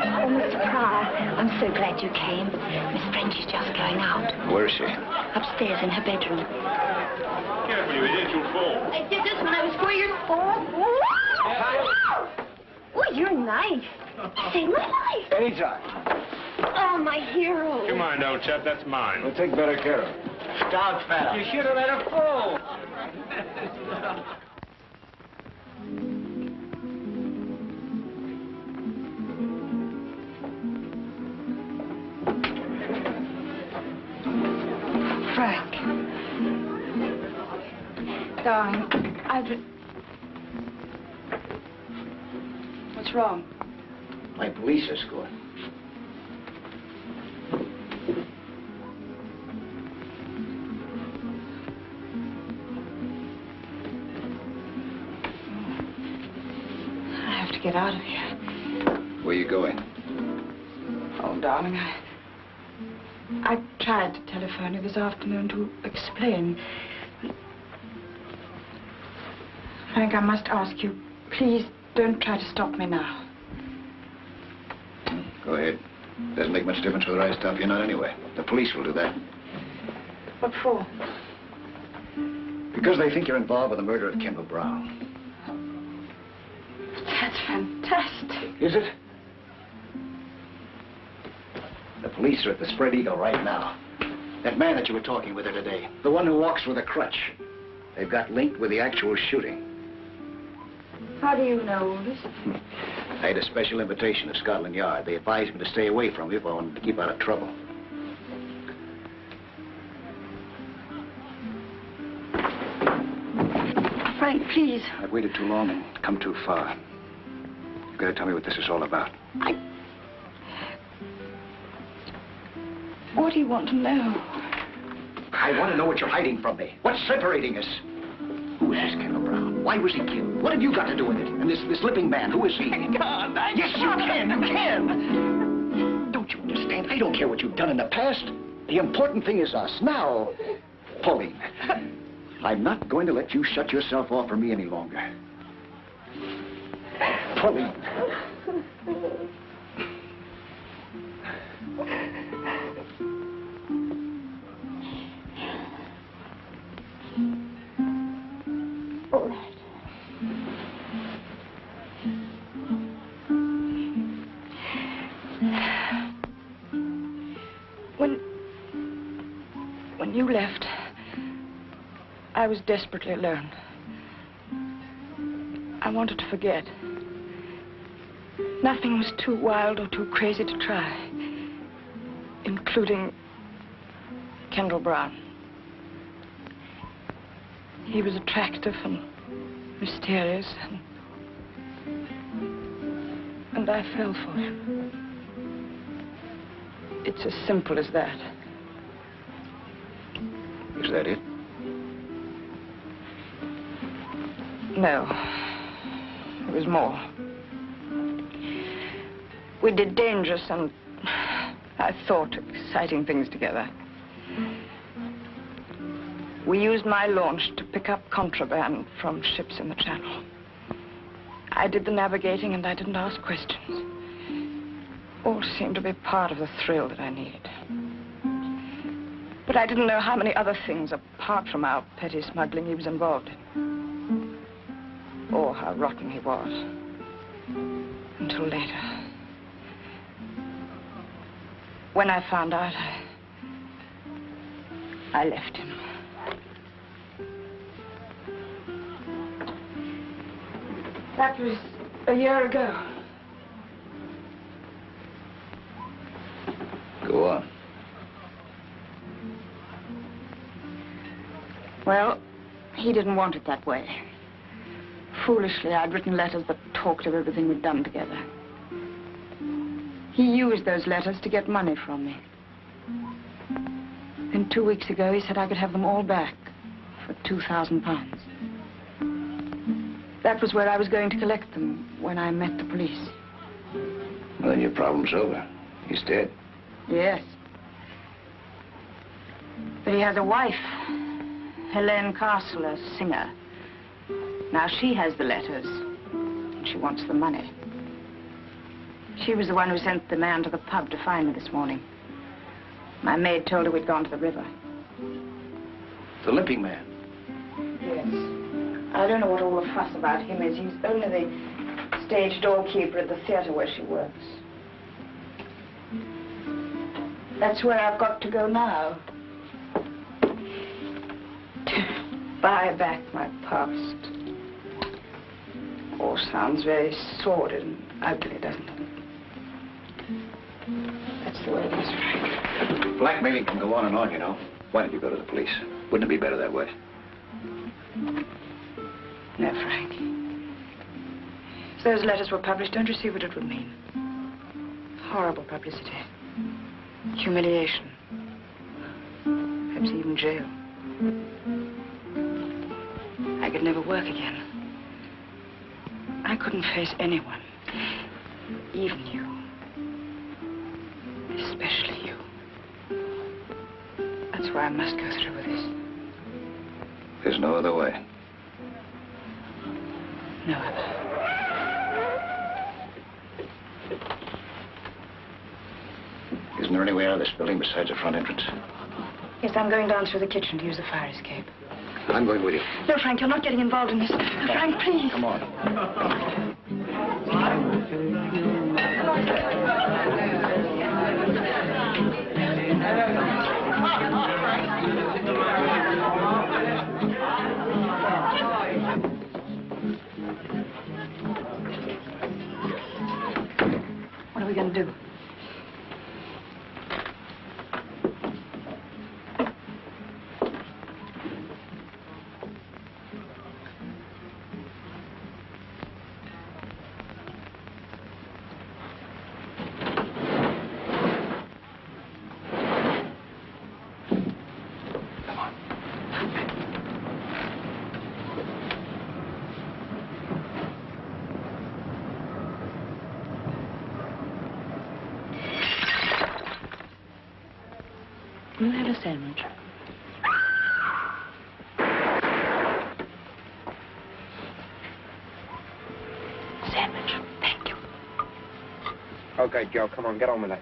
Oh, Mr. Pryor, I'm so glad you came. Miss French is just going out.
Where is she?
Upstairs in her bedroom.
Careful, you idiot, you'll fall.
I did this when I was 4 years old. Oh, you're nice. Saved my life.
Anytime.
Oh, my hero.
You mind, old chap, that's mine.
We'll take better care of her.
Stop, fella.
You should have let her fall.
Frank. Darling, What's wrong?
My police escort.
I have to get out of here.
Where are you going?
Oh, darling, I tried to telephone you this afternoon to explain. Frank, I must ask you, please don't try to stop me now.
Go ahead. Doesn't make much difference whether I stop you or not anyway. The police will do that.
What for?
Because they think you're involved with the murder of Kendall Brown.
That's fantastic.
Is it? The police are at the Spread Eagle right now. That man that you were talking with her today, the one who walks with a crutch. They've got linked with the actual shooting.
How do you know all this?
I had a special invitation to Scotland Yard. They advised me to stay away from you if I wanted to keep out of trouble.
Frank, please.
I've waited too long and come too far. You've got to tell me what this is all about.
What do you want to know?
I want to know what you're hiding from me. What's separating us? Who is this Kendall Brown? Why was he killed? What have you got to do with it? And this Limping Man, who is he?
I can't.
Yes, you can. You can. Don't you understand? I don't care what you've done in the past. The important thing is us. Now, Pauline, I'm not going to let you shut yourself off from me any longer. Pauline.
All right.
When you left, I was desperately alone. I wanted to forget. Nothing was too wild or too crazy to try, including Kendall Brown. He was attractive and mysterious, and I fell for him. It's as simple as that.
Is that it?
No. There was more. We did dangerous and, I thought, exciting things together. We used my launch to pick up contraband from ships in the Channel. I did the navigating and I didn't ask questions. All seemed to be part of the thrill that I needed. But I didn't know how many other things, apart from our petty smuggling, he was involved in. or how rotten he was. Until later. When I found out, I left him. That was a year ago.
Go on.
Well, he didn't want it that way. Foolishly, I'd written letters that talked of everything we'd done together. He used those letters to get money from me. Then 2 weeks ago, he said I could have them all back for £2,000. That was where I was going to collect them when I met the police.
Well, then your problem's over. He's dead.
Yes. But he has a wife, Helene Castle, a singer. Now she has the letters, and she wants the money. She was the one who sent the man to the pub to find me this morning. My maid told her we'd gone to the river.
The Limping Man.
Yes. I don't know what all the fuss about him is. He's only the stage doorkeeper at the theater where she works. That's where I've got to go now. To buy back my past. All sounds very sordid and ugly, doesn't it? That's the way it is, Frank.
Blackmailing can go on and on, you know. Why don't you go to the police? Wouldn't it be better that way?
No, Frank. If those letters were published, don't you see what it would mean? Horrible publicity. Humiliation. Perhaps even jail. I could never work again. I couldn't face anyone. Even you. Especially you. That's why I must go through with this.
There's no other way.
No other.
Isn't there any way out of this building besides the front entrance?
Yes, I'm going down through the kitchen to use the fire escape.
I'm going with you.
No, Frank, you're not getting involved in this. Frank, please.
Come on.
What are we going to do?
Will you have a sandwich? Sandwich, thank you.
Okay, Joe, come on, get on with it.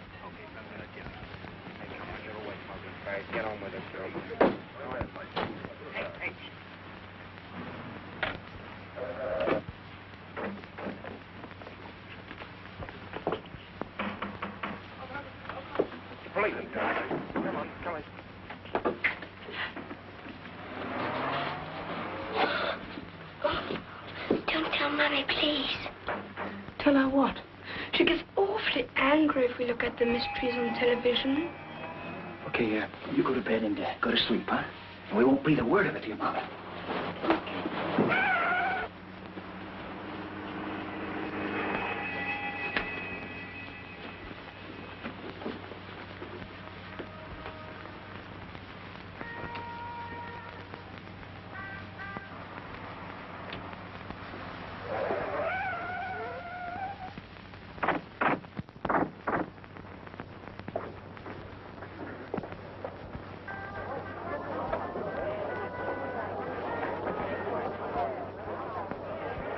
Get on with it, Joe.
Don't tell Mummy, please.
Tell her what? She gets awfully angry if we look at the mysteries on television.
Okay, you go to bed and go to sleep, huh? And we won't breathe a word of it to your mother.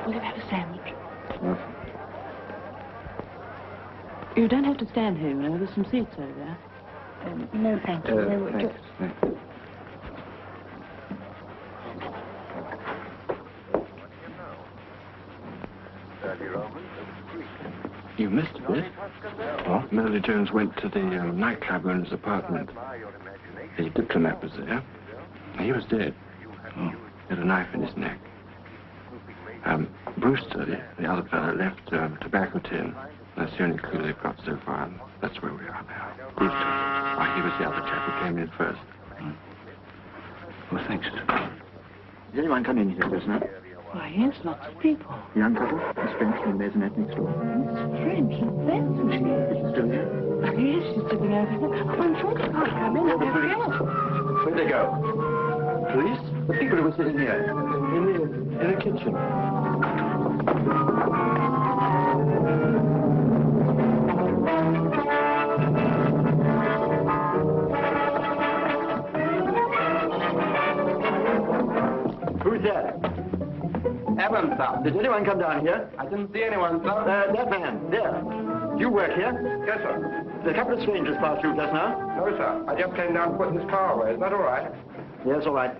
Will you have a sandwich? You don't have to stand here, you know. There's some seats over there.
No, thank you.
Thanks.
You missed a bit. What? Melody Jones went to the nightclub owner's apartment. The diplomat was there. He was dead. Oh. He had a knife in his neck. Brewster, the other fellow, left a tobacco tin. That's the only clue they've got so far. And that's where we are now. Brewster. Why, he was the other chap who came in first.
Well, thanks. Did anyone come in here just now?
Why, yes, lots of people.
The young couple? Miss French from the maisonette next door?
Miss French, that's who she is.
She's still here?
Yes, she's sitting over there. Oh, I'm sure she can't come in.
Oh, the police. Where'd they go? Police? The people who were sitting here. In the kitchen. Who's that?
Evans, sir.
Did anyone come down here?
I didn't see anyone, sir.
That man, there. You work here?
Yes, sir.
Did a couple of strangers pass through just now?
No, sir. I just came down to put this car away. Is that all right?
Yes, all right.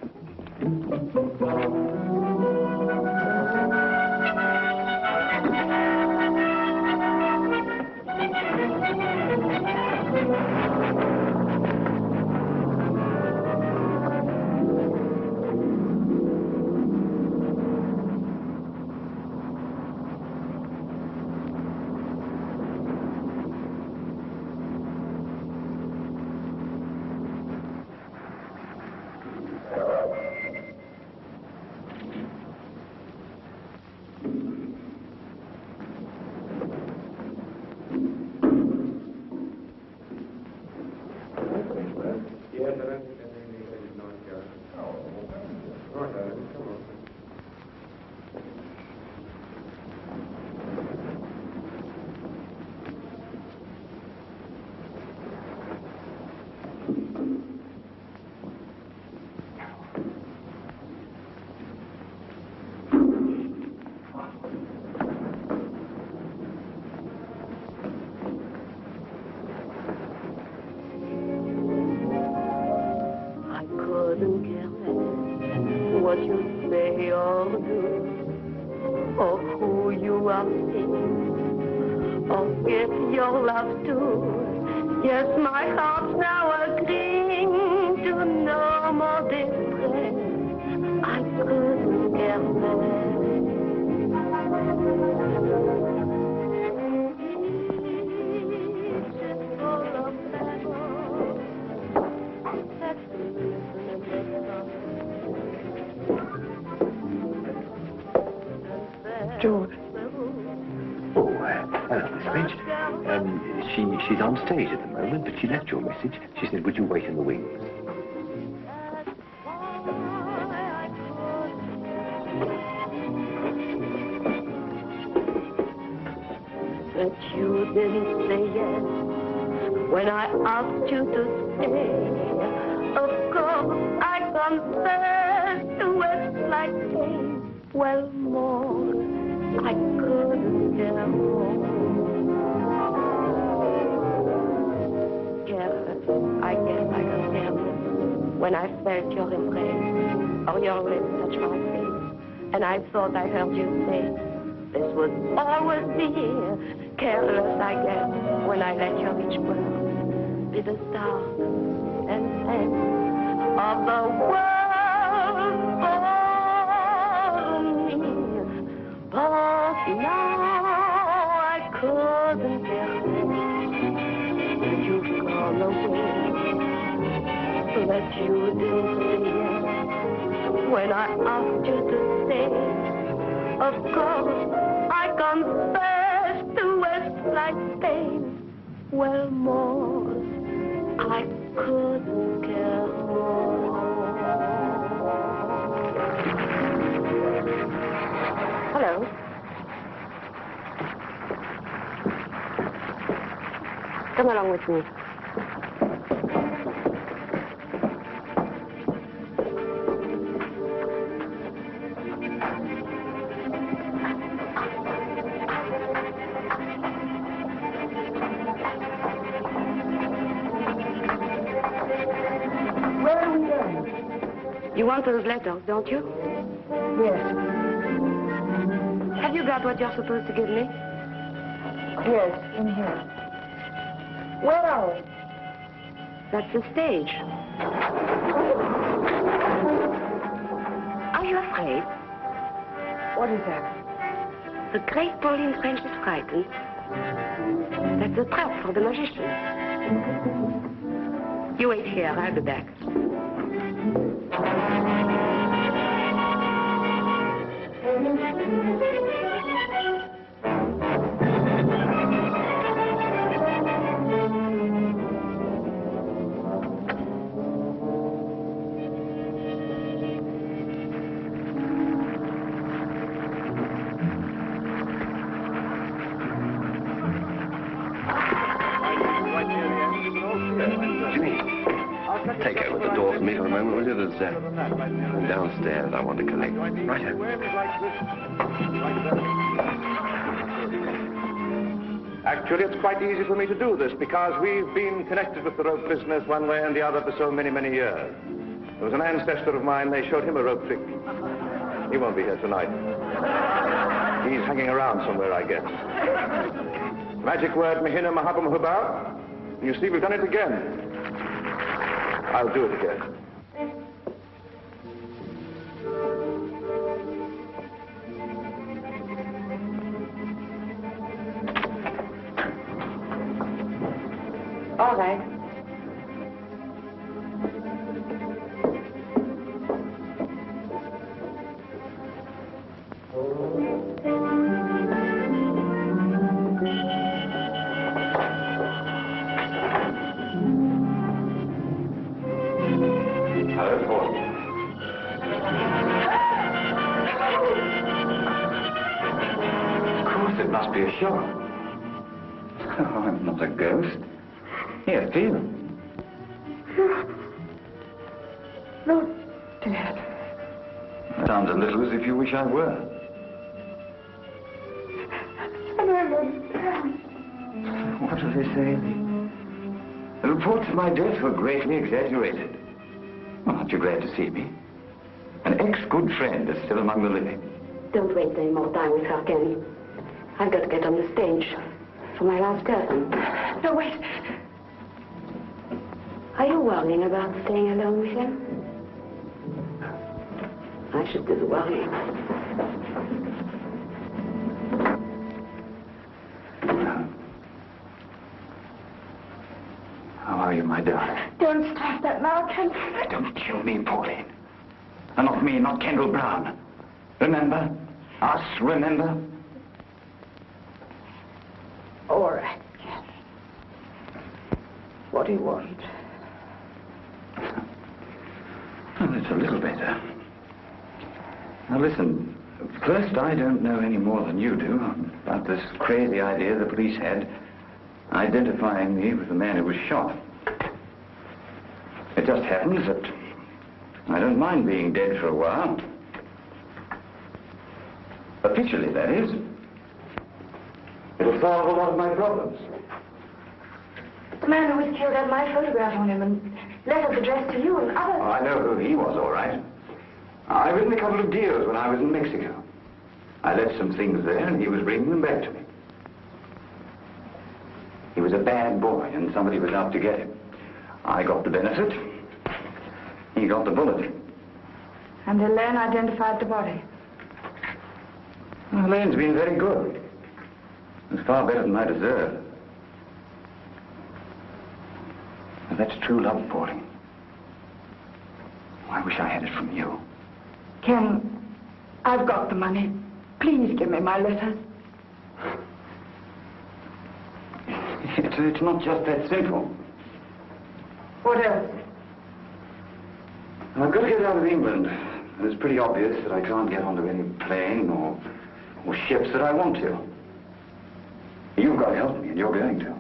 What you say or do, or who you are seeing, or if your love too. Yes, my heart's now agreeing to no more distress. I couldn't care less. Just full of memories. Let's listen and listen.
George. Oh, hello, Miss French. She's on stage at the moment, but she left your message. She said, would you wait in the wings?
But you didn't say yes when I asked you to stay. Of course, I confessed to Westlake pain. Well, more, I couldn't care more. Careless, I guess I got careless when I felt your embrace or your lips touch my face, and I thought I heard you say, this would always be here. Careless, I guess, when I let your each word be the start and end of the world. But now I couldn't care less. You've gone away, but you didn't say yes when I asked you to stay. Of course, I confessed to Westlake pain. Well, more, I couldn't care more. Hello. Come along with me. Where are we going? You want those letters, don't you? Yes. Have you got what you're supposed to give me?
Yes, in here. Where are we?
That's the stage. Are you afraid?
What is that?
The great Pauline French is frightened. That's a trap for the magician. You wait here, I'll be back.
Jimmy, take over the door for me for a moment, will you? There's downstairs I want to collect. Right here.
Actually, it's quite easy for me to do this because we've been connected with the rope business one way and the other for so many, many years. There was an ancestor of mine, they showed him a rope trick. He won't be here tonight. He's hanging around somewhere, I guess. Magic word, Mahina Mahabam Hubab. You see, we've done it again. I'll do it again.
All right.
It must be a shock. Oh, I'm not a ghost. Here, feel.
No, Dad.
Sounds a little as if you wish I were.
I don't understand.
What do they say? The reports of my death were greatly exaggerated. Well, aren't you glad to see me? An ex-good friend is still among the living.
Don't waste any more time with her, Ken. I've got to get on the stage for my last curtain.
No, wait.
Are you worrying about staying alone with him? I should do the worrying.
How are you, my darling?
Don't stop that now, Ken.
Don't kill me, Pauline. And not me, not Kendall Brown. Remember? Us, remember?
All right, Ken. What do you want?
Well, it's a little better. Now, listen. First, I don't know any more than you do about this crazy idea the police had identifying me with the man who was shot. It just happens that I don't mind being dead for a while. Officially, that is. It'll solve a lot of my problems.
The man who was killed had my photograph on him and letters addressed to you and others.
Oh, I know who he was, all right. I written a couple of deals when I was in Mexico. I left some things there, and he was bringing them back to me. He was a bad boy, and somebody was out to get him. I got the benefit. He got the bullet.
And Elaine identified the body.
Well, Elaine's been very good. It's far better than I deserve. Now, that's true love, Pauline. I wish I had it from you.
Ken, I've got the money. Please give me my letters.
It's not just that simple.
What else?
I've got to get out of England. And it's pretty obvious that I can't get onto any plane or ships that I want to. You've got to help me, and you're going to.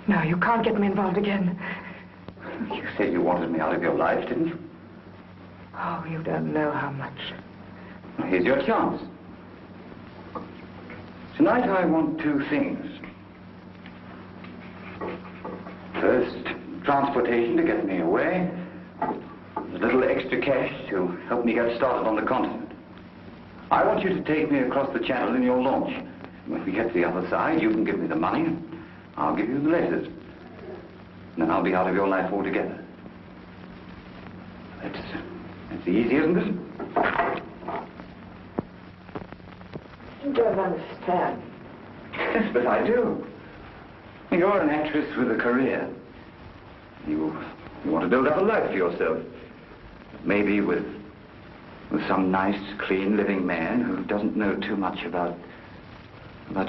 No, you can't get me involved again.
You said you wanted me out of your life, didn't you?
Oh, you don't know how much.
Well, here's your chance. Tonight I want two things. First, transportation to get me away. A little extra cash to help me get started on the continent. I want you to take me across the channel in your launch.
When we get to the other side, you can give me the money, and I'll give you the letters. And then I'll be out of your life altogether. That's easy, isn't it?
You don't understand.
Yes, but I do. You're an actress with a career. You want to build up a life for yourself. Maybe with some nice, clean, living man who doesn't know too much about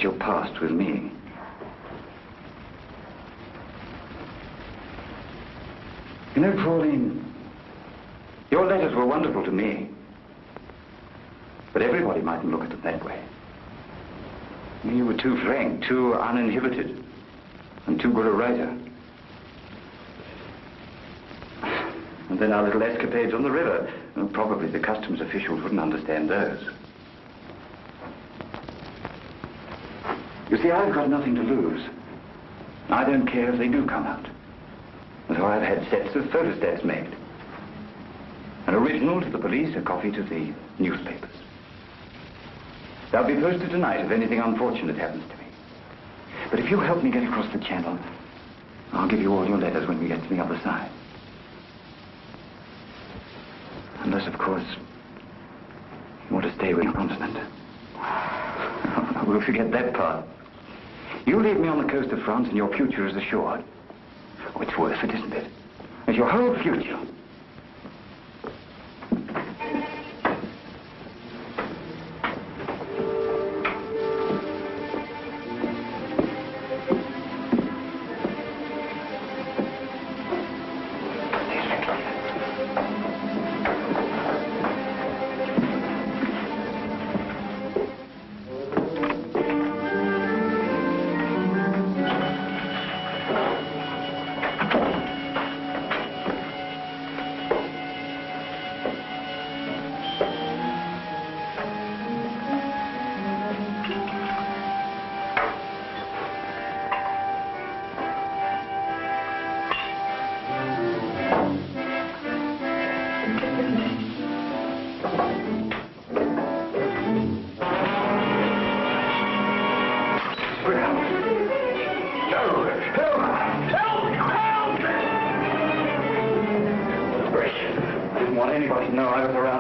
your past with me. You know, Pauline, your letters were wonderful to me. But everybody mightn't look at them that way. You were too frank, too uninhibited, and too good a writer. And then our little escapades on the river. Well, probably the customs officials wouldn't understand those. You see, I've got nothing to lose. I don't care if they do come out. And so I've had sets of photostats made. An original to the police, a copy to the newspapers. They'll be posted tonight if anything unfortunate happens to me. But if you help me get across the channel, I'll give you all your letters when we get to the other side. Unless, of course, you want to stay with your continent. We'll forget that part. You leave me on the coast of France and your future is assured. Oh, it's worth it, isn't it? It's your whole future.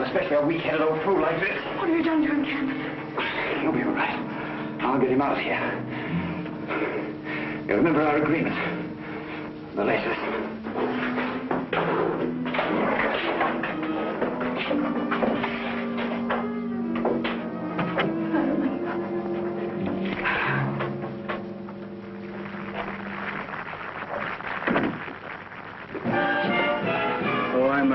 Especially a weak-headed old fool like this.
What have you done to him, Captain?
You'll be all right. I'll get him out of here. You remember our agreement? The letters.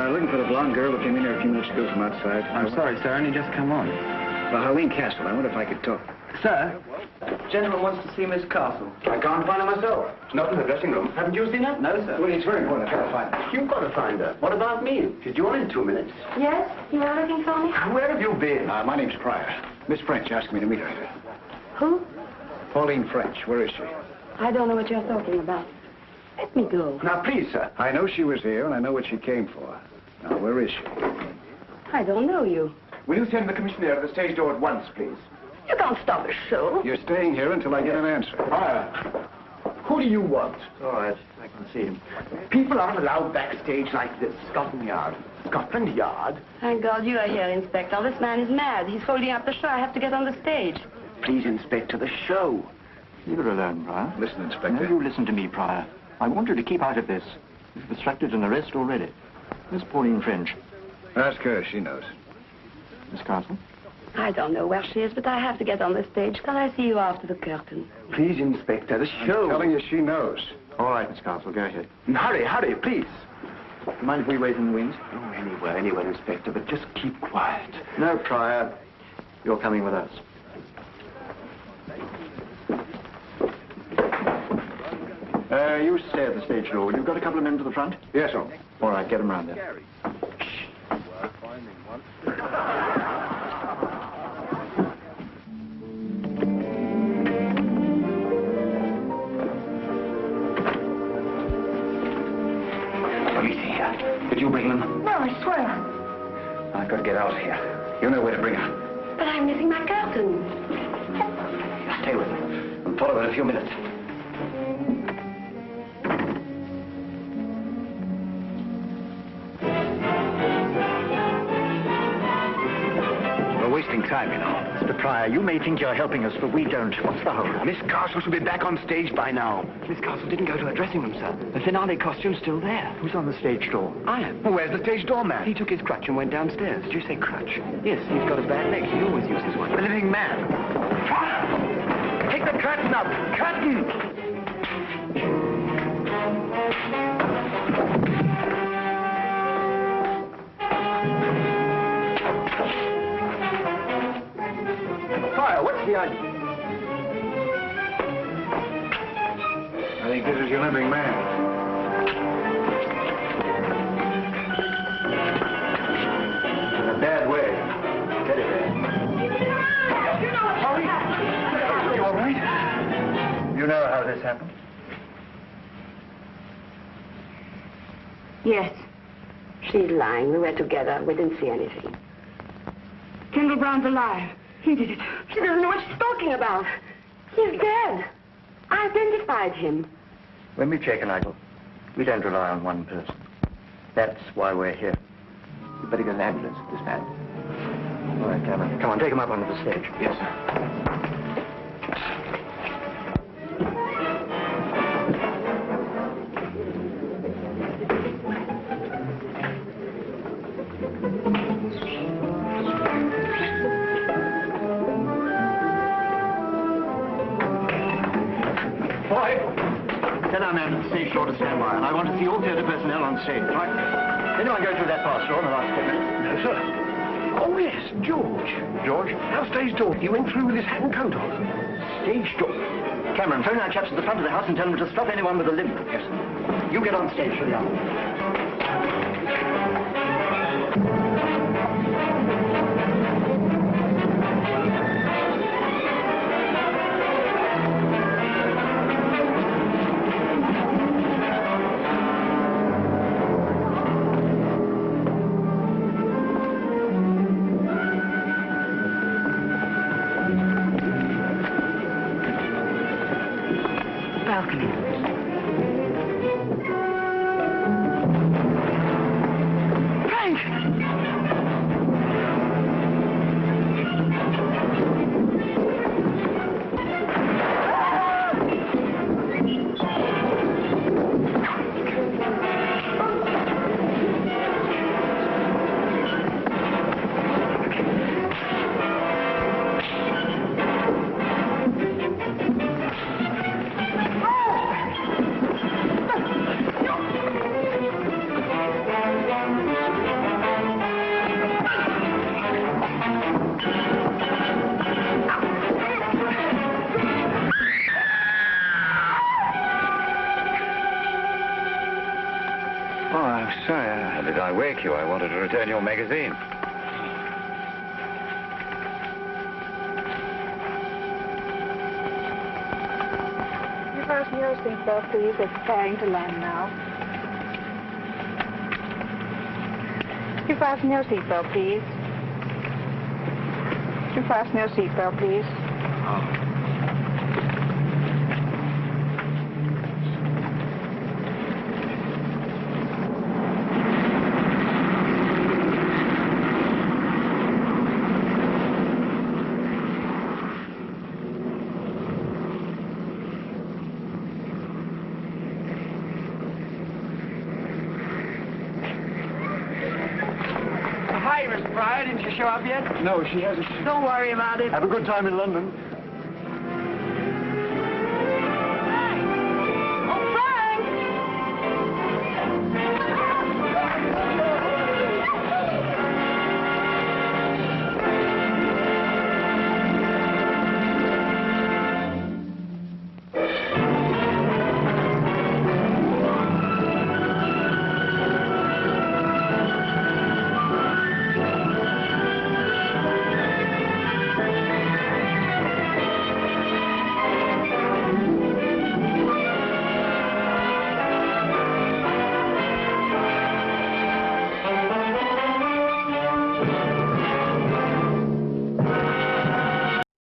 Looking for the blonde girl who came in here a few minutes ago from outside.
I'm sorry, sir. Only just come on.
Well, Helene Castle. I wonder if I could talk.
Sir, gentleman wants to see Miss Castle.
I can't find her myself. She's not in the dressing room. Haven't you seen her?
No, sir.
Well, it's very important. I've got to find her.
You've got to find her. What about me? She's due on in 2 minutes.
Yes? You are looking for me?
Where have you been?
My name's Pryor. Miss French asked me to meet her.
Who?
Pauline French. Where is she?
I don't know what you're talking about. Let me go.
Now, please, sir.
I know she was here, and I know what she came for. Now, where is she?
I don't know you.
Will you send the commissioner to the stage door at once, please?
You can't stop a show.
You're staying here until I get an answer.
Who do you want?
All right. I can see him.
People aren't allowed backstage like this. Scotland Yard. Scotland Yard?
Thank God you are here, Inspector. This man is mad. He's holding up the show. I have to get on the stage.
Please, Inspector, the show.
Leave her alone, Pryor.
Listen, Inspector.
No, you listen to me, Pryor. I want you to keep out of this. You've obstructed an arrest already. Miss Pauline French.
Ask her. She knows.
Miss Castle?
I don't know where she is, but I have to get on the stage. Can I see you after the curtain?
Please, Inspector, the show.
I'm telling you, she knows.
All right, Miss Castle, go ahead.
Hurry, hurry, please.
Do you mind if we wait in the wings?
Oh, anywhere, Inspector, but just keep quiet.
No, Pryor. You're coming with us. You stay at the stage door. You've got a couple of men to the front?
Yes, sir.
All right, get them round there.
Police here. Did you bring them?
No, I swear.
I've got to get out of here. You know where to bring her.
But I'm missing my curtain.
stay with them. We'll follow in a few minutes.
We're wasting time, you know.
Mr. Pryor, you may think you're helping us, but we don't. What's the hurry?
Miss Castle should be back on stage by now.
Miss Castle didn't go to her dressing room, sir. The finale costume's still there.
Who's on the stage door?
I am.
Well, where's the stage doorman?
He took his crutch and went downstairs.
Did you say crutch?
Yes, he's got a bad leg. He always uses one.
The living man. Take the curtain up. Curtain!
Pryor, what's the idea?
I think this is your living man.
In a bad way. Get it there.
You all right?
You know how this happened?
Yes. She's lying. We were together. We didn't see anything.
Kendall Brown's alive. He did it.
She doesn't know what she's talking about. He's dead. I identified him.
When we check an idol, we don't rely on one person. That's why we're here.
You better get an ambulance for this man.
All right, Cameron. Come on, take him up onto the stage.
Yes, sir.
Tell our man at the stage door to stand by, and I want to see all theatre personnel on stage. Right? Anyone go through that pass door in the last 10 minutes?
No, sir. Oh, yes, George.
George?
Our stage door. He went through with his hat and coat on.
Stage door? Cameron, phone our chaps at the front of the house and tell them to stop anyone with a limp. Yes, sir. You get on stage for the hour.
Did I wake you? I wanted to return your magazine.
You fasten your seatbelt, please. It's preparing to land now. You fasten your seatbelt, please. You fasten your seatbelt, please.
Hi, Miss Pryor. Didn't you show up yet?
No, she hasn't.
Don't worry about it.
Have a good time in London.